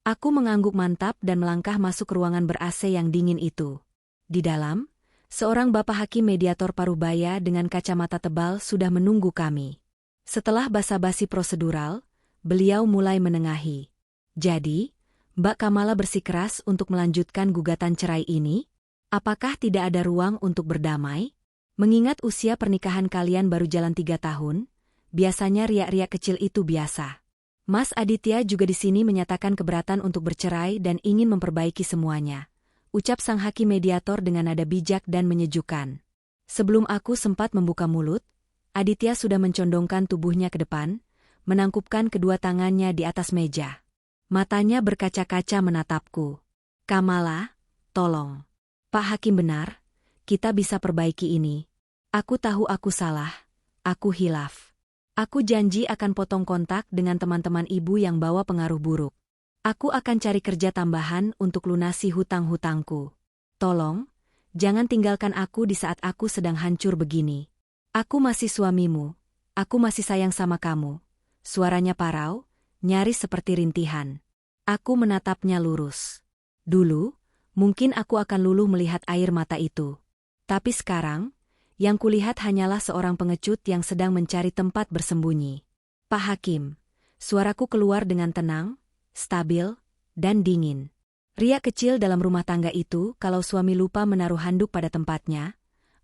Aku mengangguk mantap dan melangkah masuk ke ruangan ber-AC yang dingin itu. Di dalam, seorang bapak hakim mediator parubaya dengan kacamata tebal sudah menunggu kami. Setelah basa-basi prosedural, beliau mulai menengahi. Jadi, Mbak Kamala bersikeras untuk melanjutkan gugatan cerai ini? Apakah tidak ada ruang untuk berdamai? Mengingat usia pernikahan kalian baru jalan 3 tahun, biasanya riak-riak kecil itu biasa. Mas Aditya juga di sini menyatakan keberatan untuk bercerai dan ingin memperbaiki semuanya. Ucap sang hakim mediator dengan nada bijak dan menyejukkan. Sebelum aku sempat membuka mulut, Aditya sudah mencondongkan tubuhnya ke depan, menangkupkan kedua tangannya di atas meja. Matanya berkaca-kaca menatapku. Kamala, tolong. Pak Hakim benar, kita bisa perbaiki ini. Aku tahu aku salah, aku hilaf. Aku janji akan potong kontak dengan teman-teman ibu yang bawa pengaruh buruk. Aku akan cari kerja tambahan untuk lunasi hutang-hutangku. Tolong, jangan tinggalkan aku di saat aku sedang hancur begini. Aku masih suamimu, aku masih sayang sama kamu. Suaranya parau, nyaris seperti rintihan. Aku menatapnya lurus. Dulu, mungkin aku akan luluh melihat air mata itu. Tapi sekarang, yang kulihat hanyalah seorang pengecut yang sedang mencari tempat bersembunyi. Pak Hakim, suaraku keluar dengan tenang, stabil, dan dingin. Riak kecil dalam rumah tangga itu kalau suami lupa menaruh handuk pada tempatnya,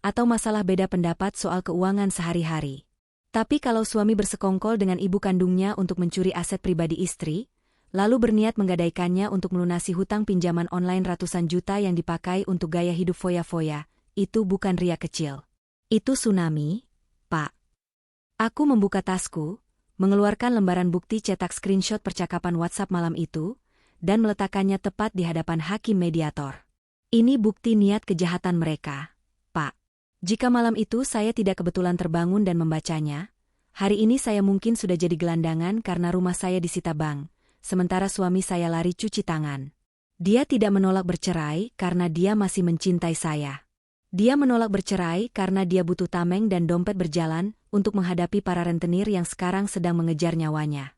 atau masalah beda pendapat soal keuangan sehari-hari. Tapi kalau suami bersekongkol dengan ibu kandungnya untuk mencuri aset pribadi istri, lalu berniat menggadaikannya untuk melunasi hutang pinjaman online ratusan juta yang dipakai untuk gaya hidup foya-foya, itu bukan riak kecil. Itu tsunami, Pak. Aku membuka tasku, mengeluarkan lembaran bukti cetak screenshot percakapan WhatsApp malam itu, dan meletakkannya tepat di hadapan hakim mediator. Ini bukti niat kejahatan mereka, Pak. Jika malam itu saya tidak kebetulan terbangun dan membacanya, hari ini saya mungkin sudah jadi gelandangan karena rumah saya disita bank, sementara suami saya lari cuci tangan. Dia tidak menolak bercerai karena dia masih mencintai saya. Dia menolak bercerai karena dia butuh tameng dan dompet berjalan untuk menghadapi para rentenir yang sekarang sedang mengejar nyawanya.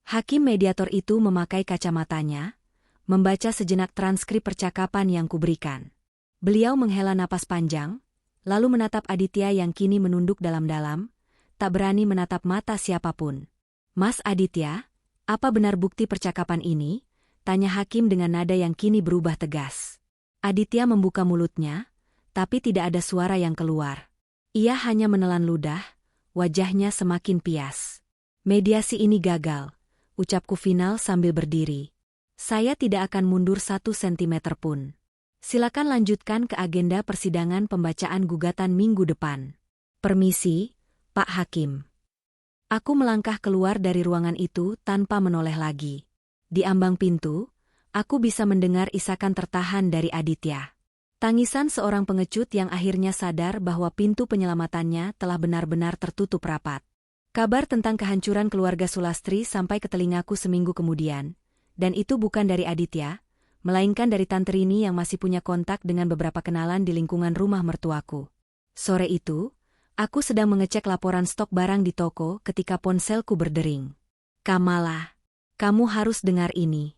Hakim mediator itu memakai kacamatanya, membaca sejenak transkrip percakapan yang kuberikan. Beliau menghela napas panjang, lalu menatap Aditya yang kini menunduk dalam-dalam, tak berani menatap mata siapapun. "Mas Aditya, apa benar bukti percakapan ini?" tanya hakim dengan nada yang kini berubah tegas. Aditya membuka mulutnya, tapi tidak ada suara yang keluar. Ia hanya menelan ludah, wajahnya semakin pias. "Mediasi ini gagal," ucapku final sambil berdiri. "Saya tidak akan mundur 1 sentimeter pun. Silakan lanjutkan ke agenda persidangan pembacaan gugatan minggu depan." "Permisi, Pak Hakim." Aku melangkah keluar dari ruangan itu tanpa menoleh lagi. Di ambang pintu, aku bisa mendengar isakan tertahan dari Aditya. Tangisan seorang pengecut yang akhirnya sadar bahwa pintu penyelamatannya telah benar-benar tertutup rapat. Kabar tentang kehancuran keluarga Sulastri sampai ke telingaku seminggu kemudian, dan itu bukan dari Aditya, melainkan dari Tante Rini yang masih punya kontak dengan beberapa kenalan di lingkungan rumah mertuaku. Sore itu, aku sedang mengecek laporan stok barang di toko ketika ponselku berdering. "Kamala, kamu harus dengar ini."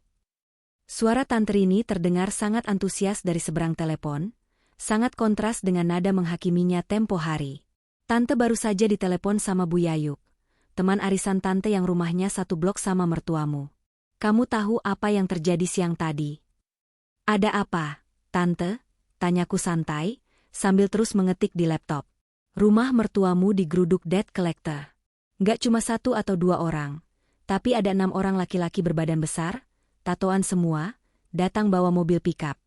Suara Tante Rini terdengar sangat antusias dari seberang telepon, sangat kontras dengan nada menghakiminya tempo hari. "Tante baru saja ditelepon sama Bu Yayuk, teman arisan Tante yang rumahnya satu blok sama mertuamu. Kamu tahu apa yang terjadi siang tadi?" "Ada apa, Tante?" tanyaku santai, sambil terus mengetik di laptop. "Rumah mertuamu digeruduk debt collector. Nggak cuma 1 atau 2 orang. Tapi ada 6 orang laki-laki berbadan besar, tatoan semua, datang bawa mobil pikap."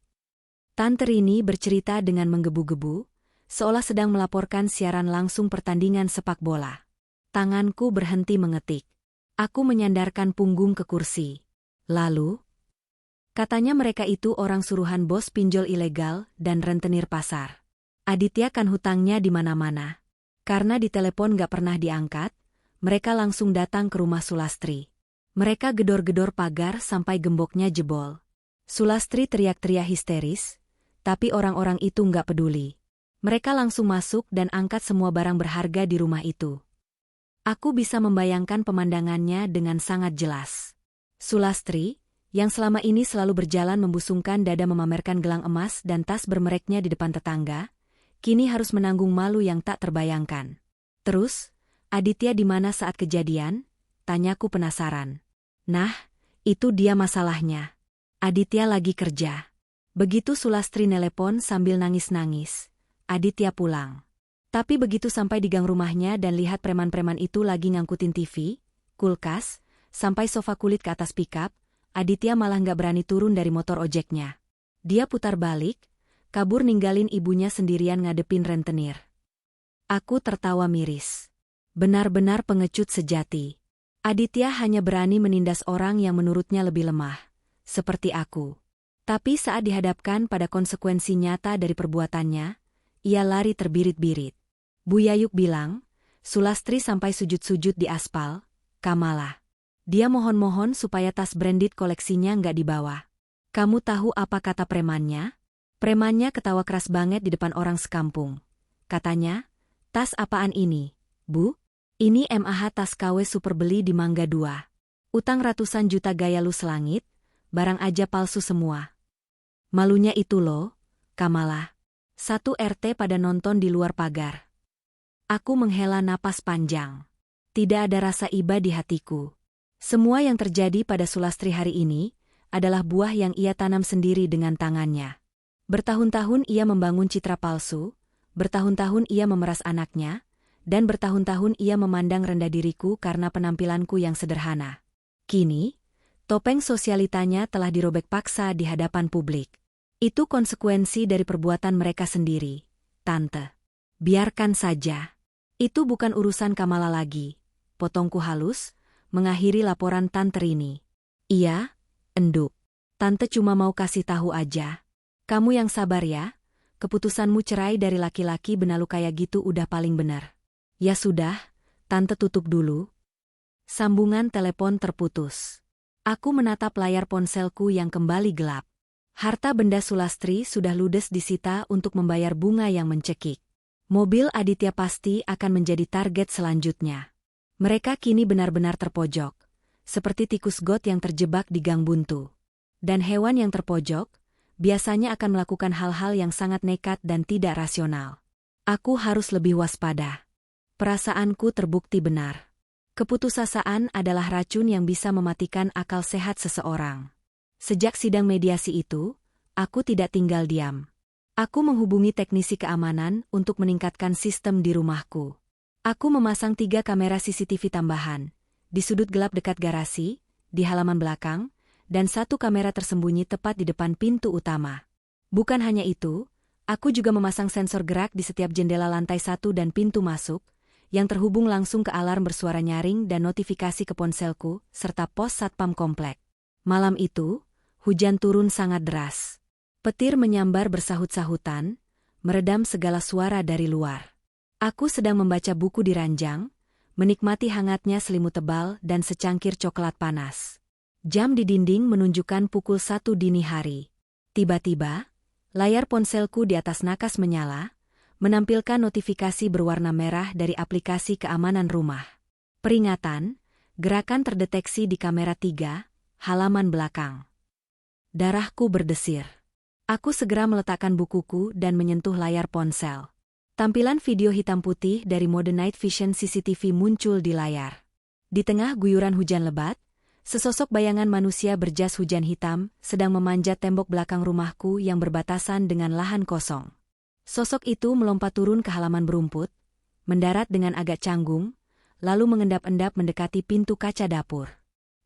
Tante Rini bercerita dengan menggebu-gebu, seolah sedang melaporkan siaran langsung pertandingan sepak bola. Tanganku berhenti mengetik. Aku menyandarkan punggung ke kursi. "Lalu?" "Katanya mereka itu orang suruhan bos pinjol ilegal dan rentenir pasar. Aditya kan hutangnya di mana-mana. Karena di telepon nggak pernah diangkat, mereka langsung datang ke rumah Sulastri. Mereka gedor-gedor pagar sampai gemboknya jebol. Sulastri teriak-teriak histeris, tapi orang-orang itu nggak peduli. Mereka langsung masuk dan angkat semua barang berharga di rumah itu." Aku bisa membayangkan pemandangannya dengan sangat jelas. Sulastri, yang selama ini selalu berjalan membusungkan dada memamerkan gelang emas dan tas bermereknya di depan tetangga, kini harus menanggung malu yang tak terbayangkan. "Terus, Aditya di mana saat kejadian?" tanyaku penasaran. "Nah, itu dia masalahnya. Aditya lagi kerja." Begitu Sulastri nelepon sambil nangis-nangis, Aditya pulang. Tapi begitu sampai di gang rumahnya dan lihat preman-preman itu lagi ngangkutin TV, kulkas, sampai sofa kulit ke atas pikap, Aditya malah nggak berani turun dari motor ojeknya. Dia putar balik, kabur ninggalin ibunya sendirian ngadepin rentenir. Aku tertawa miris. Benar-benar pengecut sejati. Aditya hanya berani menindas orang yang menurutnya lebih lemah, seperti aku. Tapi saat dihadapkan pada konsekuensi nyata dari perbuatannya, ia lari terbirit-birit. Bu Yayuk bilang, Sulastri sampai sujud-sujud di aspal, "Kamala." Dia mohon-mohon supaya tas branded koleksinya nggak dibawa. Kamu tahu apa kata premannya? Premannya ketawa keras banget di depan orang sekampung. Katanya, "Tas apaan ini, Bu?" "Ini MAH tas KW super beli di Mangga 2. Utang ratusan juta gaya lu selangit, barang aja palsu semua." Malunya itu loh, Kamala. 1 RT pada nonton di luar pagar. Aku menghela napas panjang. Tidak ada rasa iba di hatiku. Semua yang terjadi pada Sulastri hari ini adalah buah yang ia tanam sendiri dengan tangannya. Bertahun-tahun ia membangun citra palsu, bertahun-tahun ia memeras anaknya, dan bertahun-tahun ia memandang rendah diriku karena penampilanku yang sederhana. Kini, topeng sosialitanya telah dirobek paksa di hadapan publik. Itu konsekuensi dari perbuatan mereka sendiri, Tante. Biarkan saja. Itu bukan urusan Kamala lagi. Potongku halus, mengakhiri laporan Tante Rini. "Iya, enduk. Tante cuma mau kasih tahu aja. Kamu yang sabar ya. Keputusanmu cerai dari laki-laki benalu kayak gitu udah paling benar." "Ya sudah, Tante tutup dulu." Sambungan telepon terputus. Aku menatap layar ponselku yang kembali gelap. Harta benda Sulastri sudah ludes disita untuk membayar bunga yang mencekik. Mobil Aditya pasti akan menjadi target selanjutnya. Mereka kini benar-benar terpojok, seperti tikus got yang terjebak di gang buntu. Dan hewan yang terpojok biasanya akan melakukan hal-hal yang sangat nekat dan tidak rasional. Aku harus lebih waspada. Perasaanku terbukti benar. Keputusasaan adalah racun yang bisa mematikan akal sehat seseorang. Sejak sidang mediasi itu, aku tidak tinggal diam. Aku menghubungi teknisi keamanan untuk meningkatkan sistem di rumahku. Aku memasang 3 kamera CCTV tambahan, di sudut gelap dekat garasi, di halaman belakang, dan 1 kamera tersembunyi tepat di depan pintu utama. Bukan hanya itu, aku juga memasang sensor gerak di setiap jendela lantai 1 dan pintu masuk, yang terhubung langsung ke alarm bersuara nyaring dan notifikasi ke ponselku, serta pos satpam komplek. Malam itu, hujan turun sangat deras. Petir menyambar bersahut-sahutan, meredam segala suara dari luar. Aku sedang membaca buku di ranjang, menikmati hangatnya selimut tebal dan secangkir coklat panas. Jam di dinding menunjukkan pukul 1 dini hari. Tiba-tiba, layar ponselku di atas nakas menyala, menampilkan notifikasi berwarna merah dari aplikasi keamanan rumah. Peringatan, gerakan terdeteksi di kamera 3, halaman belakang. Darahku berdesir. Aku segera meletakkan bukuku dan menyentuh layar ponsel. Tampilan video hitam putih dari mode Night Vision CCTV muncul di layar. Di tengah guyuran hujan lebat, sesosok bayangan manusia berjas hujan hitam sedang memanjat tembok belakang rumahku yang berbatasan dengan lahan kosong. Sosok itu melompat turun ke halaman berumput, mendarat dengan agak canggung, lalu mengendap-endap mendekati pintu kaca dapur.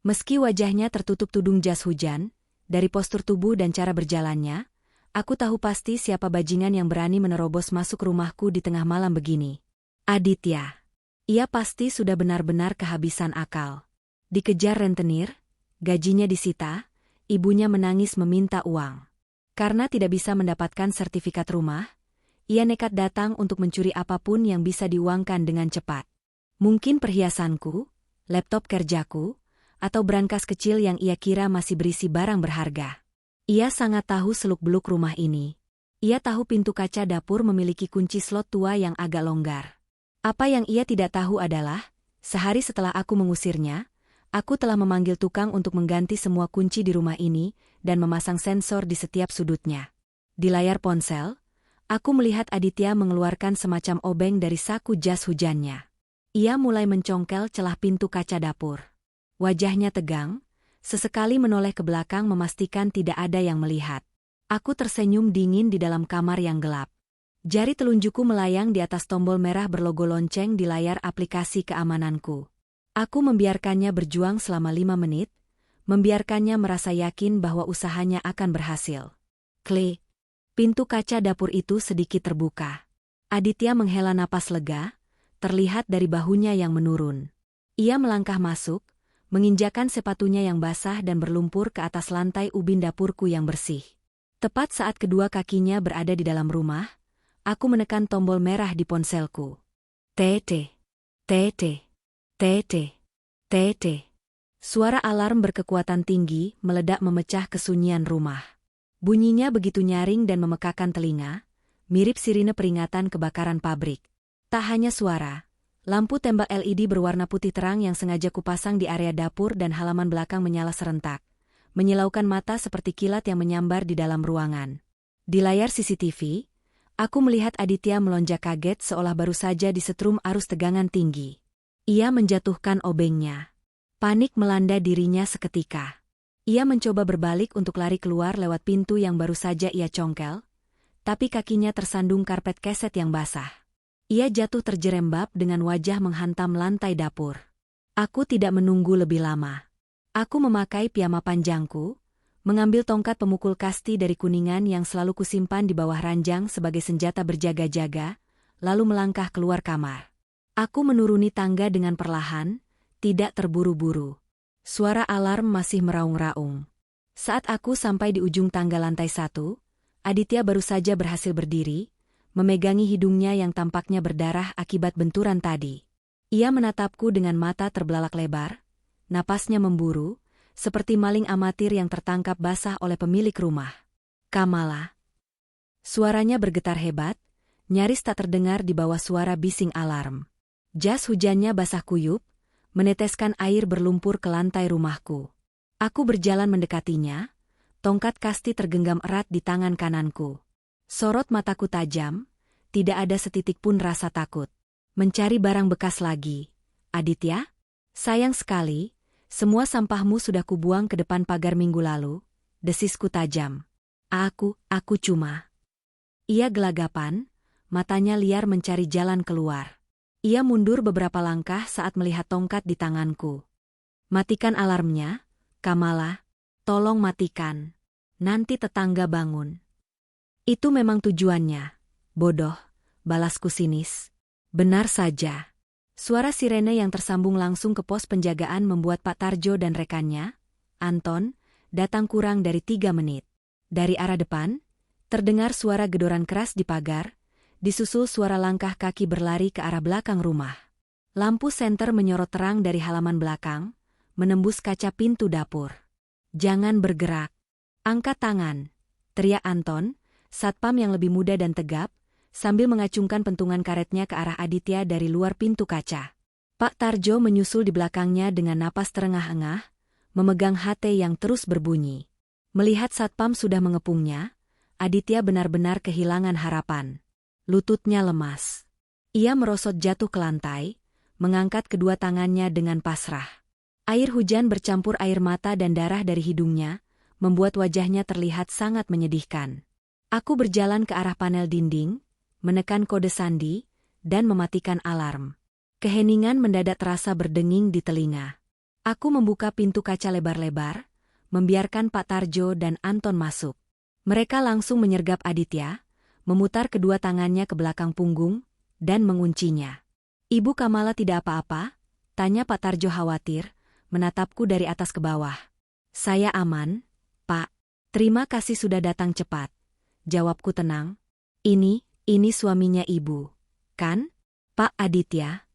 Meski wajahnya tertutup tudung jas hujan, dari postur tubuh dan cara berjalannya, aku tahu pasti siapa bajingan yang berani menerobos masuk rumahku di tengah malam begini. Aditya. Ia pasti sudah benar-benar kehabisan akal. Dikejar rentenir, gajinya disita, ibunya menangis meminta uang. Karena tidak bisa mendapatkan sertifikat rumah, ia nekat datang untuk mencuri apapun yang bisa diuangkan dengan cepat. Mungkin perhiasanku, laptop kerjaku, atau brankas kecil yang ia kira masih berisi barang berharga. Ia sangat tahu seluk-beluk rumah ini. Ia tahu pintu kaca dapur memiliki kunci slot tua yang agak longgar. Apa yang ia tidak tahu adalah, sehari setelah aku mengusirnya, aku telah memanggil tukang untuk mengganti semua kunci di rumah ini dan memasang sensor di setiap sudutnya. Di layar ponsel, aku melihat Aditya mengeluarkan semacam obeng dari saku jas hujannya. Ia mulai mencongkel celah pintu kaca dapur. Wajahnya tegang, sesekali menoleh ke belakang memastikan tidak ada yang melihat. Aku tersenyum dingin di dalam kamar yang gelap. Jari telunjukku melayang di atas tombol merah berlogo lonceng di layar aplikasi keamananku. Aku membiarkannya berjuang selama 5 menit, membiarkannya merasa yakin bahwa usahanya akan berhasil. Klik. Pintu kaca dapur itu sedikit terbuka. Aditya menghela napas lega, terlihat dari bahunya yang menurun. Ia melangkah masuk, menginjakan sepatunya yang basah dan berlumpur ke atas lantai ubin dapurku yang bersih. Tepat saat kedua kakinya berada di dalam rumah, aku menekan tombol merah di ponselku. TT, TT, TT, TT. Suara alarm berkekuatan tinggi meledak memecah kesunyian rumah. Bunyinya begitu nyaring dan memekakan telinga, mirip sirine peringatan kebakaran pabrik. Tak hanya suara, lampu tembak LED berwarna putih terang yang sengaja kupasang di area dapur dan halaman belakang menyala serentak, menyilaukan mata seperti kilat yang menyambar di dalam ruangan. Di layar CCTV, aku melihat Aditya melonjak kaget seolah baru saja disetrum arus tegangan tinggi. Ia menjatuhkan obengnya. Panik melanda dirinya seketika. Ia mencoba berbalik untuk lari keluar lewat pintu yang baru saja ia congkel, tapi kakinya tersandung karpet keset yang basah. Ia jatuh terjerembab dengan wajah menghantam lantai dapur. Aku tidak menunggu lebih lama. Aku memakai piyama panjangku, mengambil tongkat pemukul kasti dari kuningan yang selalu kusimpan di bawah ranjang sebagai senjata berjaga-jaga, lalu melangkah keluar kamar. Aku menuruni tangga dengan perlahan, tidak terburu-buru. Suara alarm masih meraung-raung. Saat aku sampai di ujung tangga lantai 1, Aditya baru saja berhasil berdiri, memegangi hidungnya yang tampaknya berdarah akibat benturan tadi. Ia menatapku dengan mata terbelalak lebar, napasnya memburu, seperti maling amatir yang tertangkap basah oleh pemilik rumah. Kamala. Suaranya bergetar hebat, nyaris tak terdengar di bawah suara bising alarm. Jas hujannya basah kuyup, meneteskan air berlumpur ke lantai rumahku. Aku berjalan mendekatinya, tongkat kasti tergenggam erat di tangan kananku. Sorot mataku tajam, tidak ada setitik pun rasa takut. Mencari barang bekas lagi, Aditya? Sayang sekali, semua sampahmu sudah kubuang ke depan pagar minggu lalu, desisku tajam. Aku cuma. Ia gelagapan, matanya liar mencari jalan keluar. Ia mundur beberapa langkah saat melihat tongkat di tanganku. Matikan alarmnya, Kamala. Tolong matikan. Nanti tetangga bangun. Itu memang tujuannya. Bodoh, balasku sinis. Benar saja. Suara sirene yang tersambung langsung ke pos penjagaan membuat Pak Tarjo dan rekannya, Anton, datang kurang dari 3 menit. Dari arah depan, terdengar suara gedoran keras di pagar, disusul suara langkah kaki berlari ke arah belakang rumah. Lampu senter menyorot terang dari halaman belakang, menembus kaca pintu dapur. Jangan bergerak. Angkat tangan, teriak Anton, satpam yang lebih muda dan tegap, sambil mengacungkan pentungan karetnya ke arah Aditya dari luar pintu kaca. Pak Tarjo menyusul di belakangnya dengan napas terengah-engah, memegang HT yang terus berbunyi. Melihat satpam sudah mengepungnya, Aditya benar-benar kehilangan harapan. Lututnya lemas. Ia merosot jatuh ke lantai, mengangkat kedua tangannya dengan pasrah. Air hujan bercampur air mata dan darah dari hidungnya, membuat wajahnya terlihat sangat menyedihkan. Aku berjalan ke arah panel dinding, menekan kode sandi, dan mematikan alarm. Keheningan mendadak terasa berdenging di telinga. Aku membuka pintu kaca lebar-lebar, membiarkan Pak Tarjo dan Anton masuk. Mereka langsung menyergap Aditya, memutar kedua tangannya ke belakang punggung, dan menguncinya. Ibu Kamala tidak apa-apa? Tanya Pak Tarjo khawatir, menatapku dari atas ke bawah. Saya aman, Pak. Terima kasih sudah datang cepat. Jawabku tenang. Ini suaminya ibu, kan? Pak Aditya.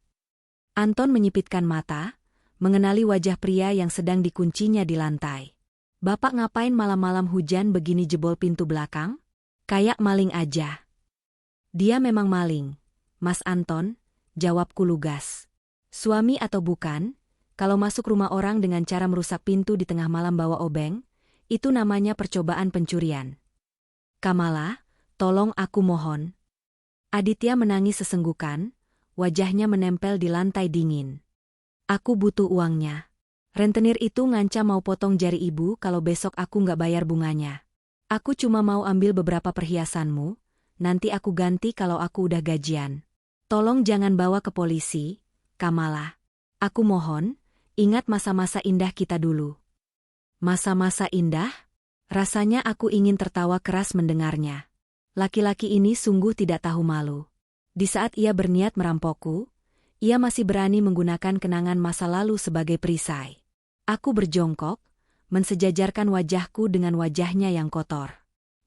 Anton menyipitkan mata, mengenali wajah pria yang sedang dikuncinya di lantai. Bapak ngapain malam-malam hujan begini jebol pintu belakang? Kayak maling aja. Dia memang maling, Mas Anton, jawabku lugas. Suami atau bukan, kalau masuk rumah orang dengan cara merusak pintu di tengah malam bawa obeng, itu namanya percobaan pencurian. Kamala, tolong aku mohon. Aditya menangis sesenggukan, wajahnya menempel di lantai dingin. Aku butuh uangnya. Rentenir itu ngancam mau potong jari ibu kalau besok aku nggak bayar bunganya. Aku cuma mau ambil beberapa perhiasanmu, nanti aku ganti kalau aku udah gajian. Tolong jangan bawa ke polisi, Kamala. Aku mohon, ingat masa-masa indah kita dulu. Masa-masa indah? Rasanya aku ingin tertawa keras mendengarnya. Laki-laki ini sungguh tidak tahu malu. Di saat ia berniat merampokku, ia masih berani menggunakan kenangan masa lalu sebagai perisai. Aku berjongkok, mensejajarkan wajahku dengan wajahnya yang kotor.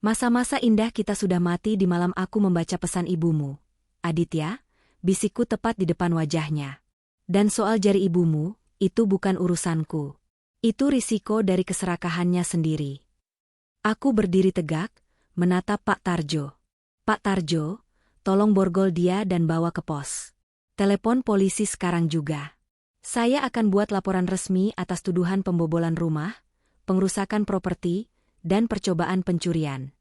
Masa-masa indah kita sudah mati di malam aku membaca pesan ibumu. Aditya, bisikku tepat di depan wajahnya. Dan soal jari ibumu, itu bukan urusanku. Itu risiko dari keserakahannya sendiri. Aku berdiri tegak, menatap Pak Tarjo. Pak Tarjo, tolong borgol dia dan bawa ke pos. Telepon polisi sekarang juga. Saya akan buat laporan resmi atas tuduhan pembobolan rumah, pengrusakan properti, dan percobaan pencurian.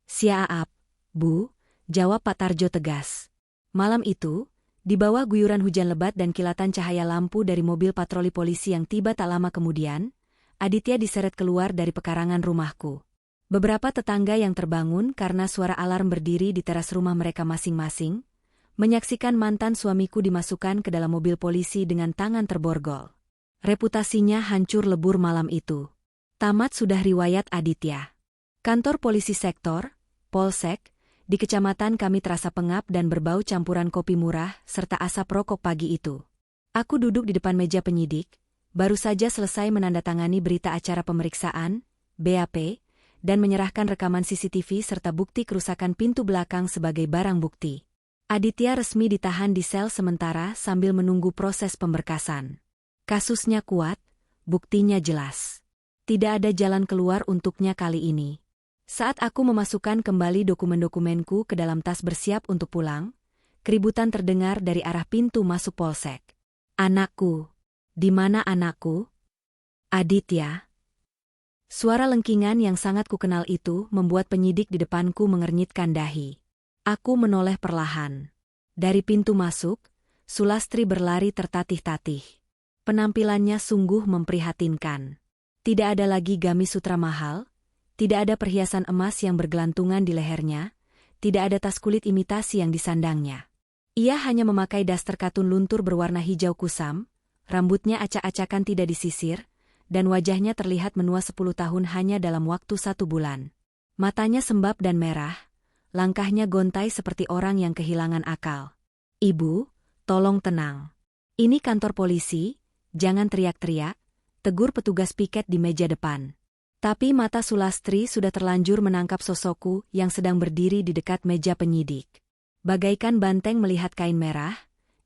Siap, Bu, jawab Pak Tarjo tegas. Malam itu, di bawah guyuran hujan lebat dan kilatan cahaya lampu dari mobil patroli polisi yang tiba tak lama kemudian, Aditya diseret keluar dari pekarangan rumahku. Beberapa tetangga yang terbangun karena suara alarm berdiri di teras rumah mereka masing-masing, menyaksikan mantan suamiku dimasukkan ke dalam mobil polisi dengan tangan terborgol. Reputasinya hancur lebur malam itu. Tamat sudah riwayat Aditya. Kantor polisi sektor, Polsek, di kecamatan kami terasa pengap dan berbau campuran kopi murah serta asap rokok pagi itu. Aku duduk di depan meja penyidik, baru saja selesai menandatangani berita acara pemeriksaan, BAP, dan menyerahkan rekaman CCTV serta bukti kerusakan pintu belakang sebagai barang bukti. Aditya resmi ditahan di sel sementara sambil menunggu proses pemberkasan. Kasusnya kuat, Buktinya jelas. Tidak ada jalan keluar untuknya kali ini. Saat aku memasukkan kembali dokumen-dokumenku ke dalam tas bersiap untuk pulang, keributan terdengar dari arah pintu masuk polsek. Anakku. Di mana anakku? Aditya. Suara lengkingan yang sangat kukenal itu membuat penyidik di depanku mengernyitkan dahi. Aku menoleh perlahan. Dari pintu masuk, Sulastri berlari tertatih-tatih. Penampilannya sungguh memprihatinkan. Tidak ada lagi gamis sutra mahal, tidak ada perhiasan emas yang bergelantungan di lehernya, tidak ada tas kulit imitasi yang disandangnya. Ia hanya memakai daster katun luntur berwarna hijau kusam, rambutnya acak-acakan tidak disisir, dan wajahnya terlihat menua 10 tahun hanya dalam waktu 1 bulan. Matanya sembab dan merah, langkahnya gontai seperti orang yang kehilangan akal. Ibu, tolong tenang. Ini kantor polisi, jangan teriak-teriak, tegur petugas piket di meja depan. Tapi mata Sulastri sudah terlanjur menangkap sosokku yang sedang berdiri di dekat meja penyidik. Bagaikan banteng melihat kain merah,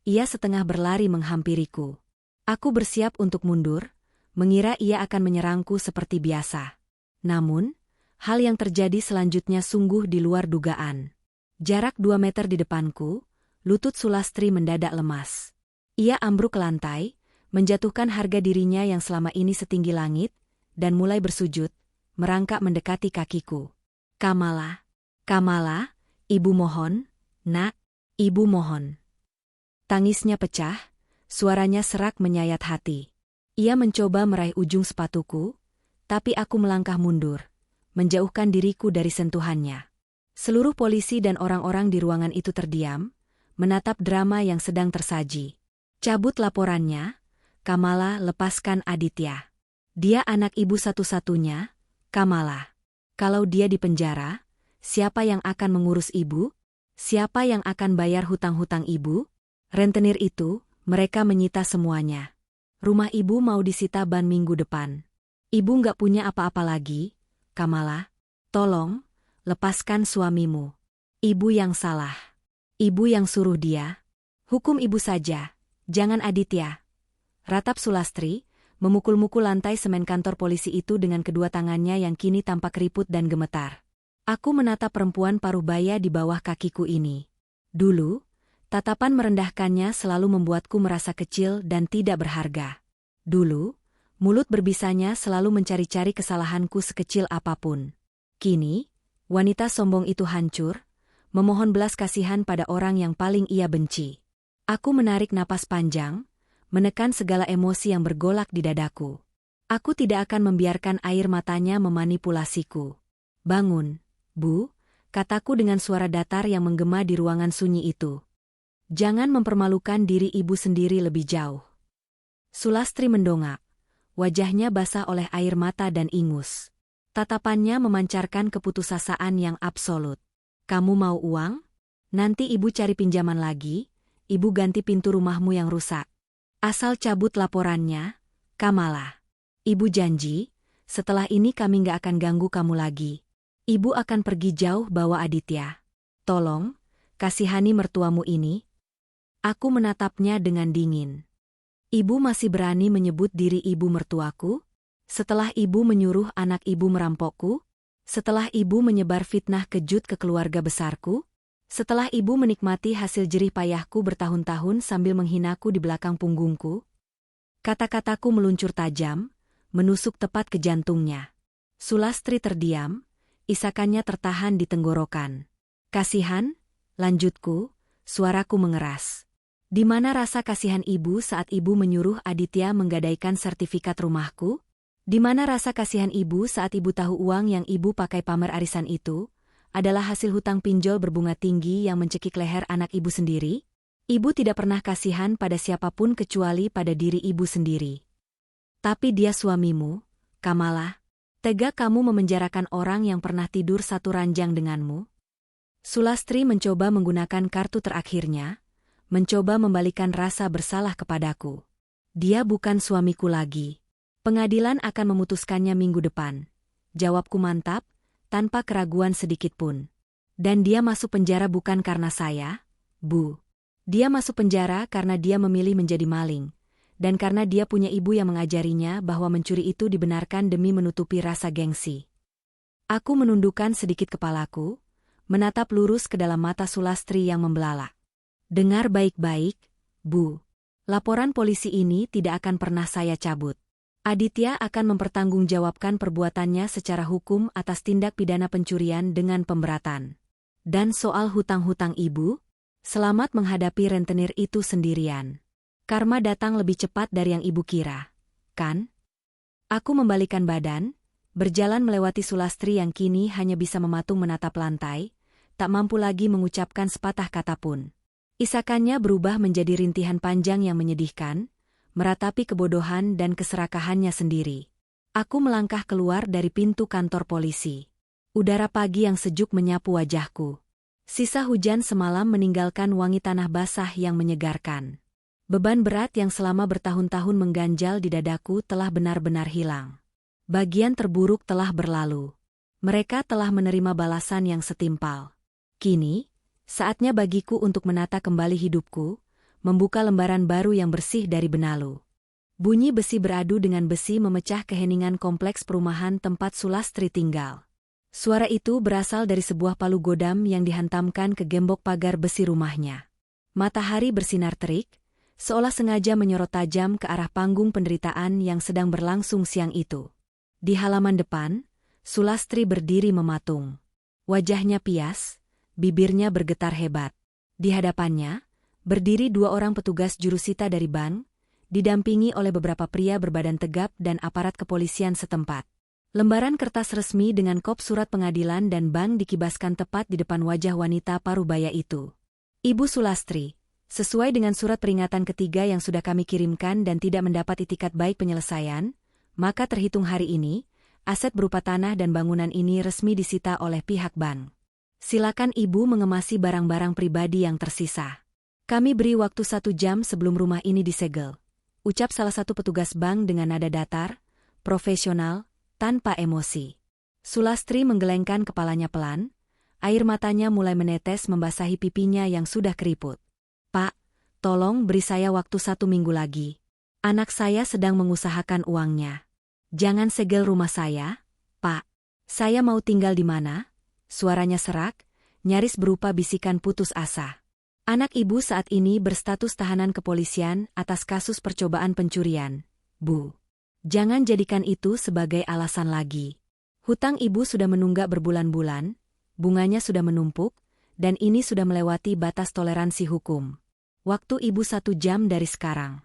ia setengah berlari menghampiriku. Aku bersiap untuk mundur, mengira ia akan menyerangku seperti biasa. Namun, hal yang terjadi selanjutnya sungguh di luar dugaan. Jarak 2 meter di depanku, lutut Sulastri mendadak lemas. Ia ambruk ke lantai, menjatuhkan harga dirinya yang selama ini setinggi langit, dan mulai bersujud, merangkak mendekati kakiku. Kamala, Kamala, ibu mohon, nak, ibu mohon. Tangisnya pecah, suaranya serak menyayat hati. Ia mencoba meraih ujung sepatuku, tapi aku melangkah mundur, menjauhkan diriku dari sentuhannya. Seluruh polisi dan orang-orang di ruangan itu terdiam, menatap drama yang sedang tersaji. Cabut laporannya, Kamala, lepaskan Aditya. Dia anak ibu satu-satunya, Kamala. Kalau dia dipenjara, siapa yang akan mengurus ibu? Siapa yang akan bayar hutang-hutang ibu? Rentenir itu, mereka menyita semuanya. Rumah ibu mau disita ban minggu depan. Ibu nggak punya apa-apa lagi, Kamala. Tolong, lepaskan suamimu. Ibu yang salah. Ibu yang suruh dia. Hukum ibu saja, jangan Aditya. Ratap Sulastri, memukul-mukul lantai semen kantor polisi itu dengan kedua tangannya yang kini tampak keriput dan gemetar. Aku menatap perempuan paruh baya di bawah kakiku ini. Dulu, tatapan merendahkannya selalu membuatku merasa kecil dan tidak berharga. Dulu, mulut berbisanya selalu mencari-cari kesalahanku sekecil apapun. Kini, wanita sombong itu hancur, memohon belas kasihan pada orang yang paling ia benci. Aku menarik napas panjang, menekan segala emosi yang bergolak di dadaku. Aku tidak akan membiarkan air matanya memanipulasiku. Bangun, Bu, kataku dengan suara datar yang menggema di ruangan sunyi itu. Jangan mempermalukan diri ibu sendiri lebih jauh. Sulastri mendongak. Wajahnya basah oleh air mata dan ingus. Tatapannya memancarkan keputusasaan yang absolut. Kamu mau uang? Nanti ibu cari pinjaman lagi, ibu ganti pintu rumahmu yang rusak. Asal cabut laporannya, Kamala. Ibu janji, setelah ini kami nggak akan ganggu kamu lagi. Ibu akan pergi jauh bawa Aditya. Tolong, kasihani mertuamu ini. Aku menatapnya dengan dingin. Ibu masih berani menyebut diri ibu mertuaku? Setelah ibu menyuruh anak ibu merampokku? Setelah ibu menyebar fitnah kejut ke keluarga besarku? Setelah ibu menikmati hasil jerih payahku bertahun-tahun sambil menghinaku di belakang punggungku? Kata-kataku meluncur tajam, menusuk tepat ke jantungnya. Sulastri terdiam, isakannya tertahan di tenggorokan. Kasihan, lanjutku, suaraku mengeras. Di mana rasa kasihan ibu saat ibu menyuruh Aditya menggadaikan sertifikat rumahku? Di mana rasa kasihan ibu saat ibu tahu uang yang ibu pakai pamer arisan itu adalah hasil hutang pinjol berbunga tinggi yang mencekik leher anak ibu sendiri? Ibu tidak pernah kasihan pada siapapun kecuali pada diri ibu sendiri. Tapi dia suamimu, Kamala. Tega kamu memenjarakan orang yang pernah tidur satu ranjang denganmu? Sulastri mencoba menggunakan kartu terakhirnya, mencoba membalikan rasa bersalah kepadaku. Dia bukan suamiku lagi. Pengadilan akan memutuskannya minggu depan. Jawabku mantap, tanpa keraguan sedikitpun. Dan dia masuk penjara bukan karena saya, Bu. Dia masuk penjara karena dia memilih menjadi maling. dan karena dia punya ibu yang mengajarinya bahwa mencuri itu dibenarkan demi menutupi rasa gengsi. Aku menundukkan sedikit kepalaku, menatap lurus ke dalam mata Sulastri yang membelalak. Dengar baik-baik, Bu. Laporan polisi ini tidak akan pernah saya cabut. Aditya akan mempertanggungjawabkan perbuatannya secara hukum atas tindak pidana pencurian dengan pemberatan. Dan soal hutang-hutang ibu, selamat menghadapi rentenir itu sendirian. Karma datang lebih cepat dari yang ibu kira, kan? Aku membalikan badan, berjalan melewati Sulastri yang kini hanya bisa mematung menatap lantai, tak mampu lagi mengucapkan sepatah kata pun. Isakannya berubah menjadi rintihan panjang yang menyedihkan, meratapi kebodohan dan keserakahannya sendiri. Aku melangkah keluar dari pintu kantor polisi. Udara pagi yang sejuk menyapu wajahku. Sisa hujan semalam meninggalkan wangi tanah basah yang menyegarkan. Beban berat yang selama bertahun-tahun mengganjal di dadaku telah benar-benar hilang. Bagian terburuk telah berlalu. Mereka telah menerima balasan yang setimpal. Kini, saatnya bagiku untuk menata kembali hidupku, membuka lembaran baru yang bersih dari benalu. Bunyi besi beradu dengan besi memecah keheningan kompleks perumahan tempat Sulastri tinggal. Suara itu berasal dari sebuah palu godam yang dihantamkan ke gembok pagar besi rumahnya. Matahari bersinar terik, seolah sengaja menyorot tajam ke arah panggung penderitaan yang sedang berlangsung siang itu. Di halaman depan, Sulastri berdiri mematung. Wajahnya pias, bibirnya bergetar hebat. Di hadapannya, berdiri dua orang petugas jurusita dari bank, didampingi oleh beberapa pria berbadan tegap dan aparat kepolisian setempat. Lembaran kertas resmi dengan kop surat pengadilan dan bank dikibaskan tepat di depan wajah wanita parubaya itu. Ibu Sulastri, sesuai dengan surat peringatan ketiga yang sudah kami kirimkan dan tidak mendapat itikat baik penyelesaian, maka terhitung hari ini, aset berupa tanah dan bangunan ini resmi disita oleh pihak bank. Silakan Ibu mengemasi barang-barang pribadi yang tersisa. Kami beri waktu 1 jam sebelum rumah ini disegel, ucap salah satu petugas bank dengan nada datar, profesional, tanpa emosi. Sulastri menggelengkan kepalanya pelan, air matanya mulai menetes membasahi pipinya yang sudah keriput. Pak, tolong beri saya waktu 1 minggu lagi. Anak saya sedang mengusahakan uangnya. Jangan segel rumah saya, Pak. Saya mau tinggal di mana? Suaranya serak, nyaris berupa bisikan putus asa. Anak ibu saat ini berstatus tahanan kepolisian atas kasus percobaan pencurian, Bu. Jangan jadikan itu sebagai alasan lagi. Hutang ibu sudah menunggak berbulan-bulan, bunganya sudah menumpuk, dan ini sudah melewati batas toleransi hukum. Waktu ibu 1 jam dari sekarang.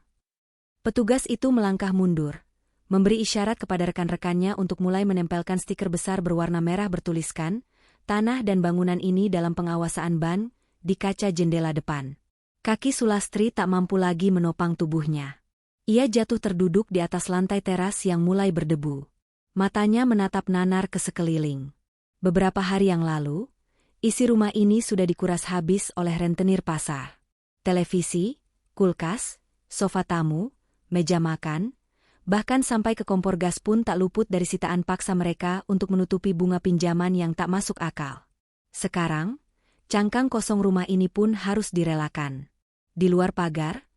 Petugas itu melangkah mundur, memberi isyarat kepada rekan-rekannya untuk mulai menempelkan stiker besar berwarna merah bertuliskan, tanah dan bangunan ini dalam pengawasan bank, di kaca jendela depan. Kaki Sulastri tak mampu lagi menopang tubuhnya. Ia jatuh terduduk di atas lantai teras yang mulai berdebu. Matanya menatap nanar ke sekeliling. Beberapa hari yang lalu, isi rumah ini sudah dikuras habis oleh rentenir pasar. Televisi, kulkas, sofa tamu, meja makan, bahkan sampai ke kompor gas pun tak luput dari sitaan paksa mereka untuk menutupi bunga pinjaman yang tak masuk akal. Sekarang, cangkang kosong rumah ini pun harus direlakan. Di luar pagar,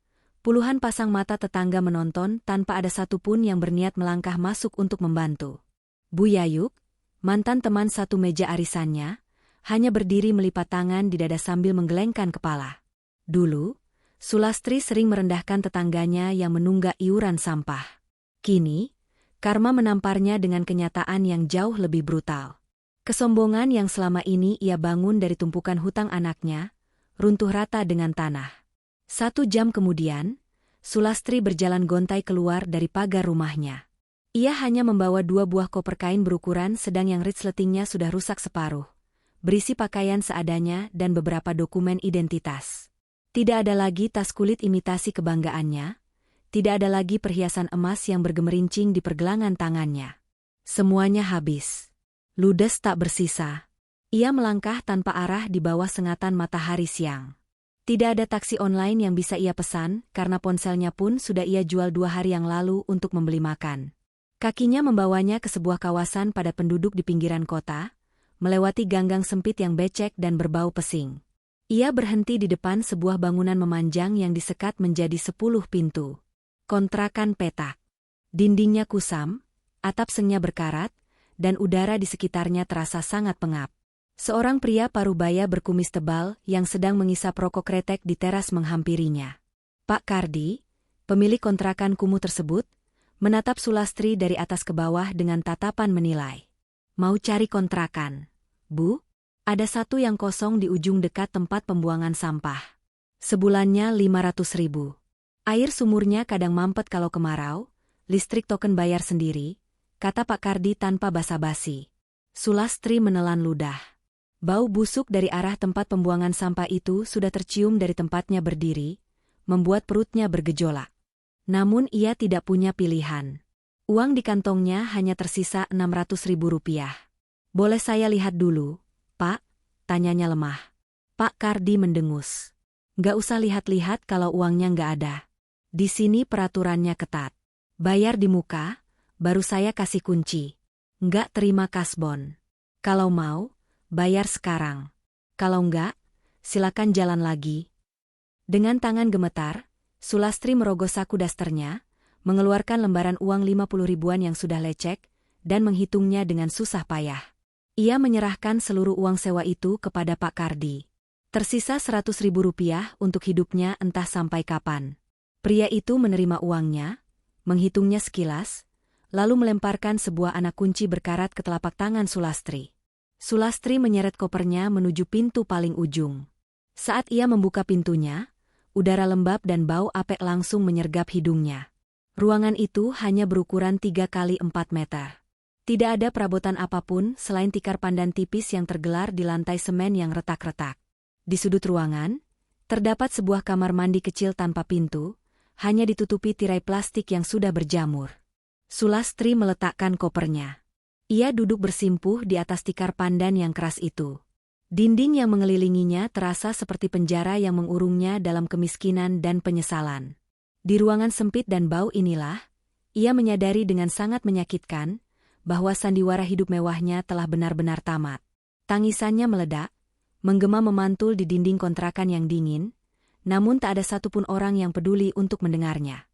puluhan pasang mata tetangga menonton tanpa ada satupun yang berniat melangkah masuk untuk membantu. Bu Yayuk, mantan teman satu meja arisannya, hanya berdiri melipat tangan di dada sambil menggelengkan kepala. Dulu, Sulastri sering merendahkan tetangganya yang menunggak iuran sampah. Kini, karma menamparnya dengan kenyataan yang jauh lebih brutal. Kesombongan yang selama ini ia bangun dari tumpukan hutang anaknya, runtuh rata dengan tanah. 1 jam kemudian, Sulastri berjalan gontai keluar dari pagar rumahnya. Ia hanya membawa 2 buah koper kain berukuran sedang yang resletingnya sudah rusak separuh, berisi pakaian seadanya dan beberapa dokumen identitas. Tidak ada lagi tas kulit imitasi kebanggaannya, tidak ada lagi perhiasan emas yang bergemerincing di pergelangan tangannya. Semuanya habis. Ludes tak bersisa. Ia melangkah tanpa arah di bawah sengatan matahari siang. Tidak ada taksi online yang bisa ia pesan karena ponselnya pun sudah ia jual 2 hari yang lalu untuk membeli makan. Kakinya membawanya ke sebuah kawasan padat penduduk di pinggiran kota, melewati ganggang sempit yang becek dan berbau pesing. Ia berhenti di depan sebuah bangunan memanjang yang disekat menjadi 10 pintu. Kontrakan petak. Dindingnya kusam, atap sengnya berkarat, dan udara di sekitarnya terasa sangat pengap. Seorang pria parubaya berkumis tebal yang sedang mengisap rokok kretek di teras menghampirinya. Pak Kardi, pemilik kontrakan kumuh tersebut, menatap Sulastri dari atas ke bawah dengan tatapan menilai. Mau cari kontrakan, Bu? Ada satu yang kosong di ujung dekat tempat pembuangan sampah. Sebulannya 500.000. Air sumurnya kadang mampet kalau kemarau, listrik token bayar sendiri, kata Pak Kardi tanpa basa-basi. Sulastri menelan ludah. Bau busuk dari arah tempat pembuangan sampah itu sudah tercium dari tempatnya berdiri, membuat perutnya bergejolak. Namun ia tidak punya pilihan. Uang di kantongnya hanya tersisa 600.000 rupiah. Boleh saya lihat dulu, Pak? Tanyanya lemah. Pak Kardi mendengus. Nggak usah lihat-lihat kalau uangnya nggak ada. Di sini peraturannya ketat. Bayar di muka, baru saya kasih kunci. Nggak terima kasbon. Kalau mau, bayar sekarang. Kalau nggak, silakan jalan lagi. Dengan tangan gemetar, Sulastri merogoh saku dasternya, mengeluarkan lembaran uang 50 ribuan yang sudah lecek, dan menghitungnya dengan susah payah. Ia menyerahkan seluruh uang sewa itu kepada Pak Kardi. Tersisa 100.000 rupiah untuk hidupnya entah sampai kapan. Pria itu menerima uangnya, menghitungnya sekilas, lalu melemparkan sebuah anak kunci berkarat ke telapak tangan Sulastri. Sulastri menyeret kopernya menuju pintu paling ujung. Saat ia membuka pintunya, udara lembab dan bau apek langsung menyergap hidungnya. Ruangan itu hanya berukuran 3 kali 4 meter. Tidak ada perabotan apapun selain tikar pandan tipis yang tergelar di lantai semen yang retak-retak. Di sudut ruangan, terdapat sebuah kamar mandi kecil tanpa pintu, hanya ditutupi tirai plastik yang sudah berjamur. Sulastri meletakkan kopernya. Ia duduk bersimpuh di atas tikar pandan yang keras itu. Dinding yang mengelilinginya terasa seperti penjara yang mengurungnya dalam kemiskinan dan penyesalan. Di ruangan sempit dan bau inilah, ia menyadari dengan sangat menyakitkan bahwa sandiwara hidup mewahnya telah benar-benar tamat. Tangisannya meledak, menggema memantul di dinding kontrakan yang dingin, namun tak ada satupun orang yang peduli untuk mendengarnya.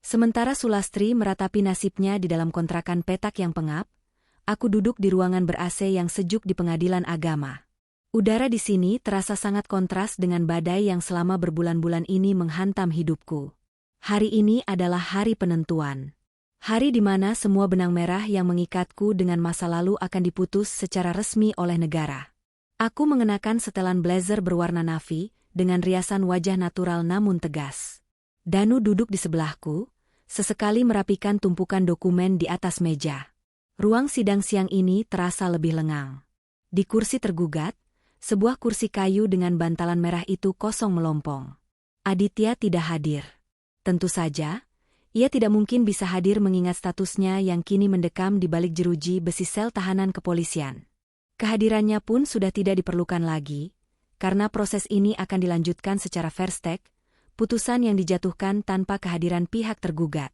Sementara Sulastri meratapi nasibnya di dalam kontrakan petak yang pengap, aku duduk di ruangan ber-AC yang sejuk di pengadilan agama. Udara di sini terasa sangat kontras dengan badai yang selama berbulan-bulan ini menghantam hidupku. Hari ini adalah hari penentuan. Hari di mana semua benang merah yang mengikatku dengan masa lalu akan diputus secara resmi oleh negara. Aku mengenakan setelan blazer berwarna navy, dengan riasan wajah natural namun tegas. Danu duduk di sebelahku, sesekali merapikan tumpukan dokumen di atas meja. Ruang sidang siang ini terasa lebih lengang. Di kursi tergugat, sebuah kursi kayu dengan bantalan merah itu kosong melompong. Aditya tidak hadir. Tentu saja, ia tidak mungkin bisa hadir mengingat statusnya yang kini mendekam di balik jeruji besi sel tahanan kepolisian. Kehadirannya pun sudah tidak diperlukan lagi, karena proses ini akan dilanjutkan secara fair stake, putusan yang dijatuhkan tanpa kehadiran pihak tergugat.